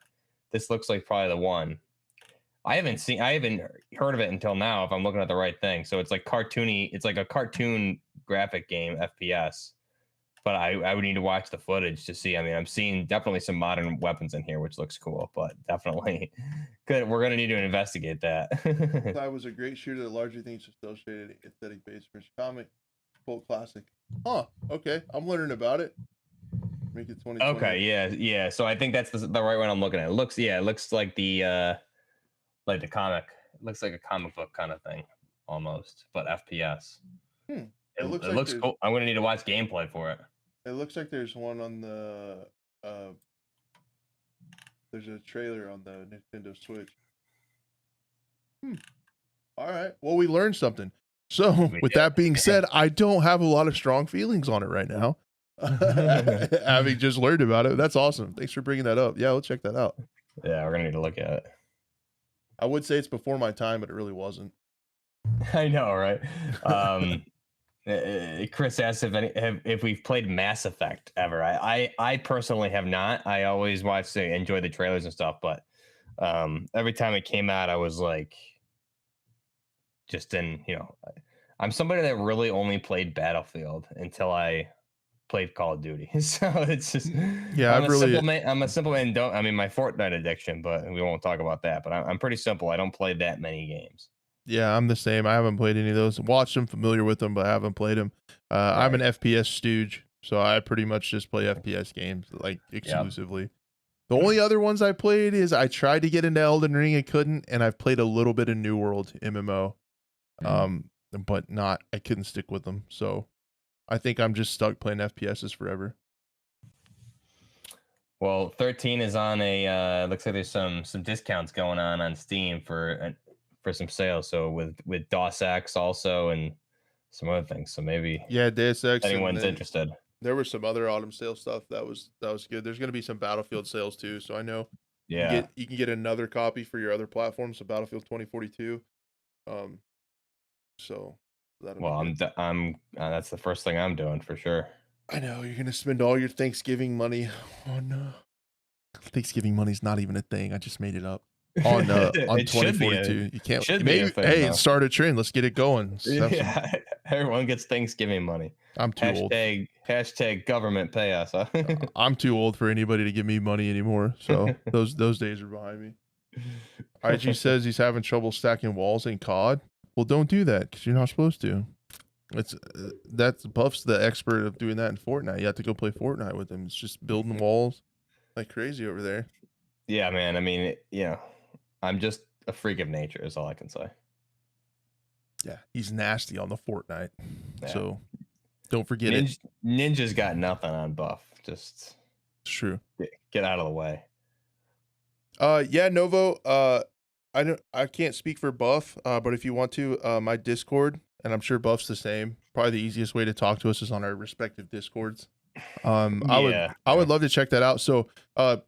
this looks like probably the one. I haven't heard of it until now. If I'm looking at the right thing, so it's like cartoony. It's like a cartoon graphic game FPS. But I would need to watch the footage to see. I mean, I'm seeing definitely some modern weapons in here, which looks cool. But definitely, good. We're gonna need to investigate that. I was a great shooter that largely thinks associated aesthetic based French comic, cult classic. Huh. Okay, I'm learning about it. Make it 2020. Okay, yeah. So I think that's the right one I'm looking at. It looks like the comic. It looks like a comic book kind of thing, almost, but FPS. Hmm. It, It looks it like looks there's cool. I'm gonna need to watch gameplay for it. it looks like there's one on the there's a trailer on the Nintendo Switch. All right. Well, we learned something. So, We with did. that being said, I don't have a lot of strong feelings on it right now. Having just learned about it. That's awesome. Thanks for bringing that up. Yeah, we'll check that out. Yeah, we're gonna need to look at it. I would say it's before my time, but it really wasn't. I know, right? Chris asked if we've played Mass Effect ever. I personally have not. I always enjoy the trailers and stuff, but every time it came out, I was like, just in I'm somebody that really only played Battlefield until I played Call of Duty. So it's just Yeah, I'm a simple man. Don't I mean my Fortnite addiction, but we won't talk about that. But I'm pretty simple. I don't play that many games. Yeah, I'm the same. I haven't played any of those. Watched them, familiar with them, but I haven't played them. I'm an Right. FPS stooge, so I pretty much just play FPS games like Yep. exclusively. The only other ones I played is I tried to get into Elden Ring and couldn't, and I've played a little bit of New World MMO, but not. I couldn't stick with them, so I think I'm just stuck playing FPSs forever. Well, 13 is on a looks like there's some discounts going on Steam for some sales. So with DOS X also and some other things. So maybe Yeah, Deus Ex. anyone's interested. There was some other autumn sale stuff that was good. There's going to be some Battlefield sales too, so I know Yeah. you can get another copy for your other platforms. So Battlefield 2042. So that'll Well, be good. I'm that's the first thing I'm doing for sure. I know you're gonna spend all your Thanksgiving money on. Thanksgiving money's not even a thing. I just made it up on It should be 2042. You can't. should be a Maybe thing, hey, though. start a trend. Let's get it going. Yeah, everyone gets Thanksgiving money. I'm too old. Hashtag government pay us. Huh? I'm too old for anybody to give me money anymore. So those days are behind me. IG says he's having trouble stacking walls in COD. Well, don't do that because you're not supposed to. It's that's Buff's the expert of doing that in Fortnite. You have to go play Fortnite with him. It's just building walls like crazy over there. Yeah, man. I mean, I'm just a freak of nature. Is all I can say. Yeah, he's nasty on the Fortnite. Yeah. So don't forget it. Ninja's got nothing on Buff. Just It's true. get out of the way. Yeah, Novo. I can't speak for Buff. But if you want to, my Discord, and I'm sure Buff's the same. Probably the easiest way to talk to us is on our respective Discords. I would love to check that out. So,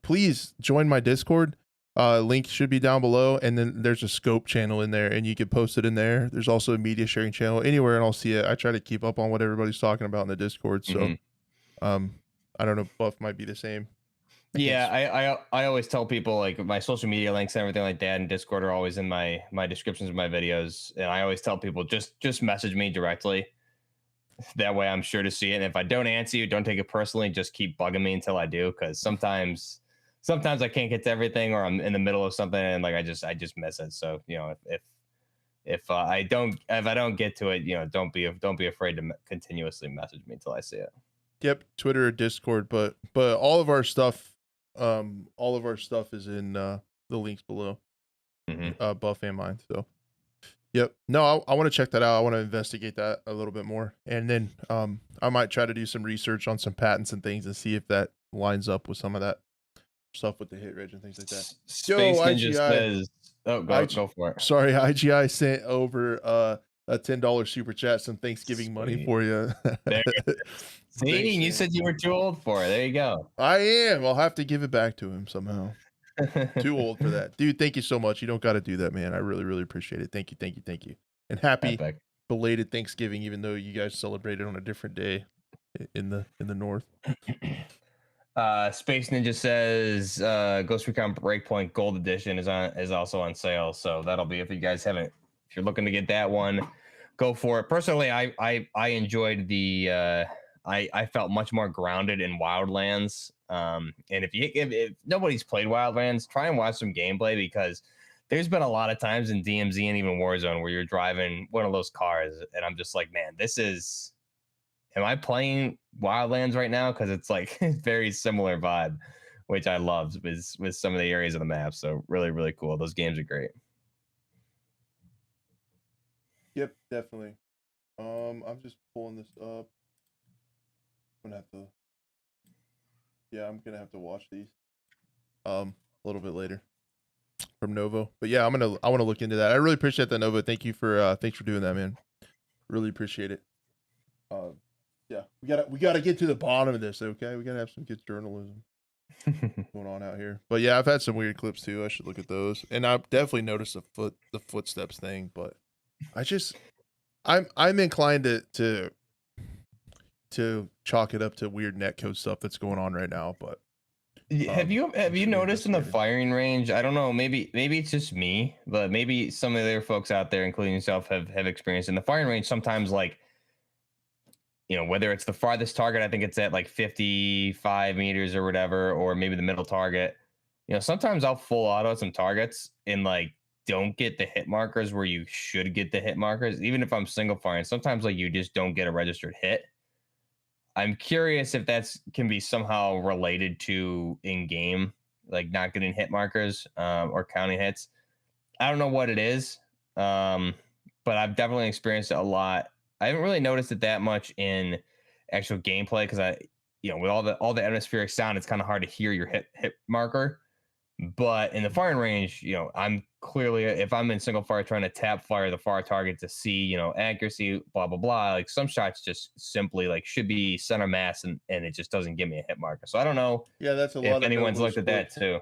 please join my Discord. Link should be down below, and then there's a scope channel in there, and you can post it in there. There's also a media sharing channel anywhere, and I'll see it. I try to keep up on what everybody's talking about in the Discord. So, I don't know. Buff might be the same. Yeah, I always tell people like my social media links and everything like that and Discord are always in my descriptions of my videos, and I always tell people just message me directly. That way I'm sure to see it. And if I don't answer you, don't take it personally. Just keep bugging me until I do, because sometimes I can't get to everything, or I'm in the middle of something and like I just miss it. So if I don't get to it, don't be afraid to continuously message me until I see it. Yep, Twitter or Discord, but all of our stuff is in the links below. Buff and mine. So Yep. No, I want to check that out. I want to investigate that a little bit more. And then I might try to do some research on some patents and things and see if that lines up with some of that stuff with the hit rate and things like that. Yo, Space Ninja IGI. says, "Oh, IG, go for it." sorry, IGI sent over a $10 super chat, some Thanksgiving money Sweet. for you. There it is. See, Thanks, you man. said you were too old for it. There you go. I am. I'll have to give it back to him somehow. Too old for that. Dude, thank you so much. You don't got to do that, man. I really, really appreciate it. Thank you, thank you, thank you. And happy Epic. belated Thanksgiving, even though you guys celebrated on a different day in the north. Space Ninja says Ghost Recon Breakpoint Gold Edition is also on sale, so that'll be if you guys haven't, if you're looking to get that one, go for it. Personally, I enjoyed the I felt much more grounded in Wildlands. And if nobody's played Wildlands, try and watch some gameplay, because there's been a lot of times in DMZ and even Warzone where you're driving one of those cars, and I'm just like, man, am I playing Wildlands right now? Because it's like very similar vibe, which I loved with some of the areas of the map. So really, really cool. Those games are great. Yep, definitely. I'm just pulling this up. I'm gonna have to watch these a little bit later from Novo. But yeah, I want to look into that. I really appreciate that, Novo. Thanks for doing that, man. Really appreciate it. Yeah, we gotta get to the bottom of this, okay? We gotta have some good journalism going on out here. But yeah, I've had some weird clips too. I should look at those. And I've definitely noticed the footsteps thing, but I'm inclined to chalk it up to weird netcode stuff that's going on right now. But Have you noticed in the firing range? I don't know. Maybe it's just me, but maybe some of the other folks out there, including yourself, have experienced in the firing range. Sometimes, like, whether it's the farthest target, I think it's at like 55 meters or whatever, or maybe the middle target. Sometimes I'll full auto some targets and like don't get the hit markers where you should get the hit markers, even if I'm single firing. Sometimes like you just don't get a registered hit. I'm curious if that's can be somehow related to in game, like not getting hit markers or counting hits. I don't know what it is, but I've definitely experienced it a lot. I haven't really noticed it that much in actual gameplay because with all the atmospheric sound, it's kind of hard to hear your hit marker. But in the firing range, I'm clearly, if I'm in single fire trying to tap fire the far target to see, accuracy, blah, blah, blah, like some shots just simply like should be center mass and it just doesn't give me a hit marker. So I don't know yeah, that's a if lot of anyone's Novo's looked at that clips. too.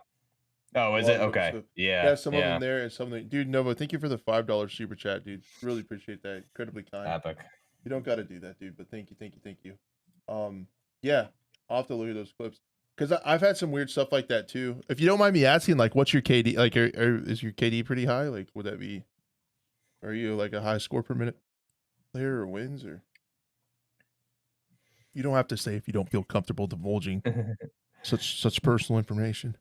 Oh, is it? Okay. Yeah, Yeah. some of them there and some of them. Dude, Novo, thank you for the $5 super chat, dude. Really appreciate that. Incredibly kind. Epic. You don't got to do that, dude, but thank you. Yeah, I'll have to look at those clips because I've had some weird stuff like that too. If you don't mind me asking, like, what's your KD? Like, is your KD pretty high? Like, would that be? Are you like a high score per minute player or wins or? You don't have to say if you don't feel comfortable divulging such personal information.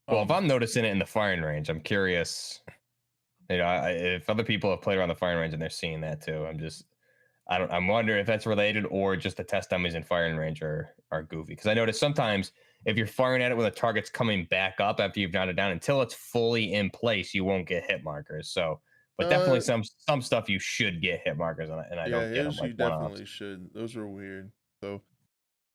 Well, if I'm noticing it in the firing range, I'm curious. If other people have played around the firing range and they're seeing that too, I'm wondering if that's related or just the test dummies in firing range are goofy. Because I notice sometimes if you're firing at it when the target's coming back up after you've knocked it down, until it's fully in place, you won't get hit markers. So, but definitely some stuff you should get hit markers on, and I don't get them. Like you definitely should. Those are weird. So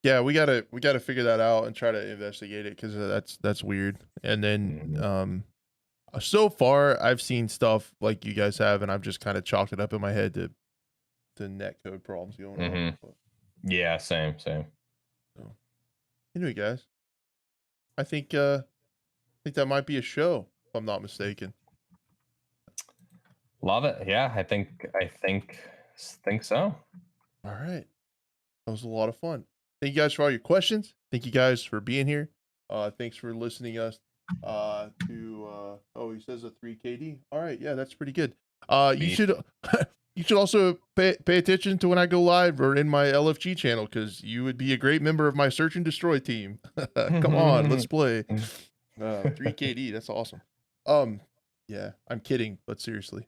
yeah, we gotta figure that out and try to investigate it because that's weird. And then so far I've seen stuff like you guys have, and I've just kind of chalked it up in my head to netcode problems going on. But, yeah, same. So anyway, guys, I think that might be a show if I'm not mistaken. Love it. Yeah, I think so. All right, that was a lot of fun. Thank you guys for all your questions. Thank you guys for being here. Thanks for listening us to he says a 3KD. All right, yeah, that's pretty good. You should you should also pay attention to when I go live or in my LFG channel because you would be a great member of my search and destroy team. Come on, let's play. 3KD, that's awesome. Yeah, I'm kidding, but seriously.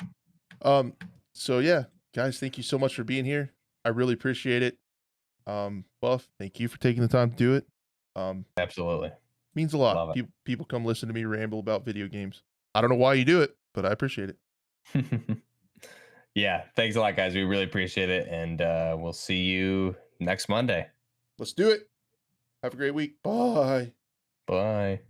So yeah, guys, thank you so much for being here. I really appreciate it. Buff, thank you for taking the time to do it. Absolutely. Means a lot. People come listen to me ramble about video games. I don't know why you do it, but I appreciate it. Yeah, thanks a lot, guys. We really appreciate it, and we'll see you next Monday. Let's do it. Have a great week. Bye. Bye.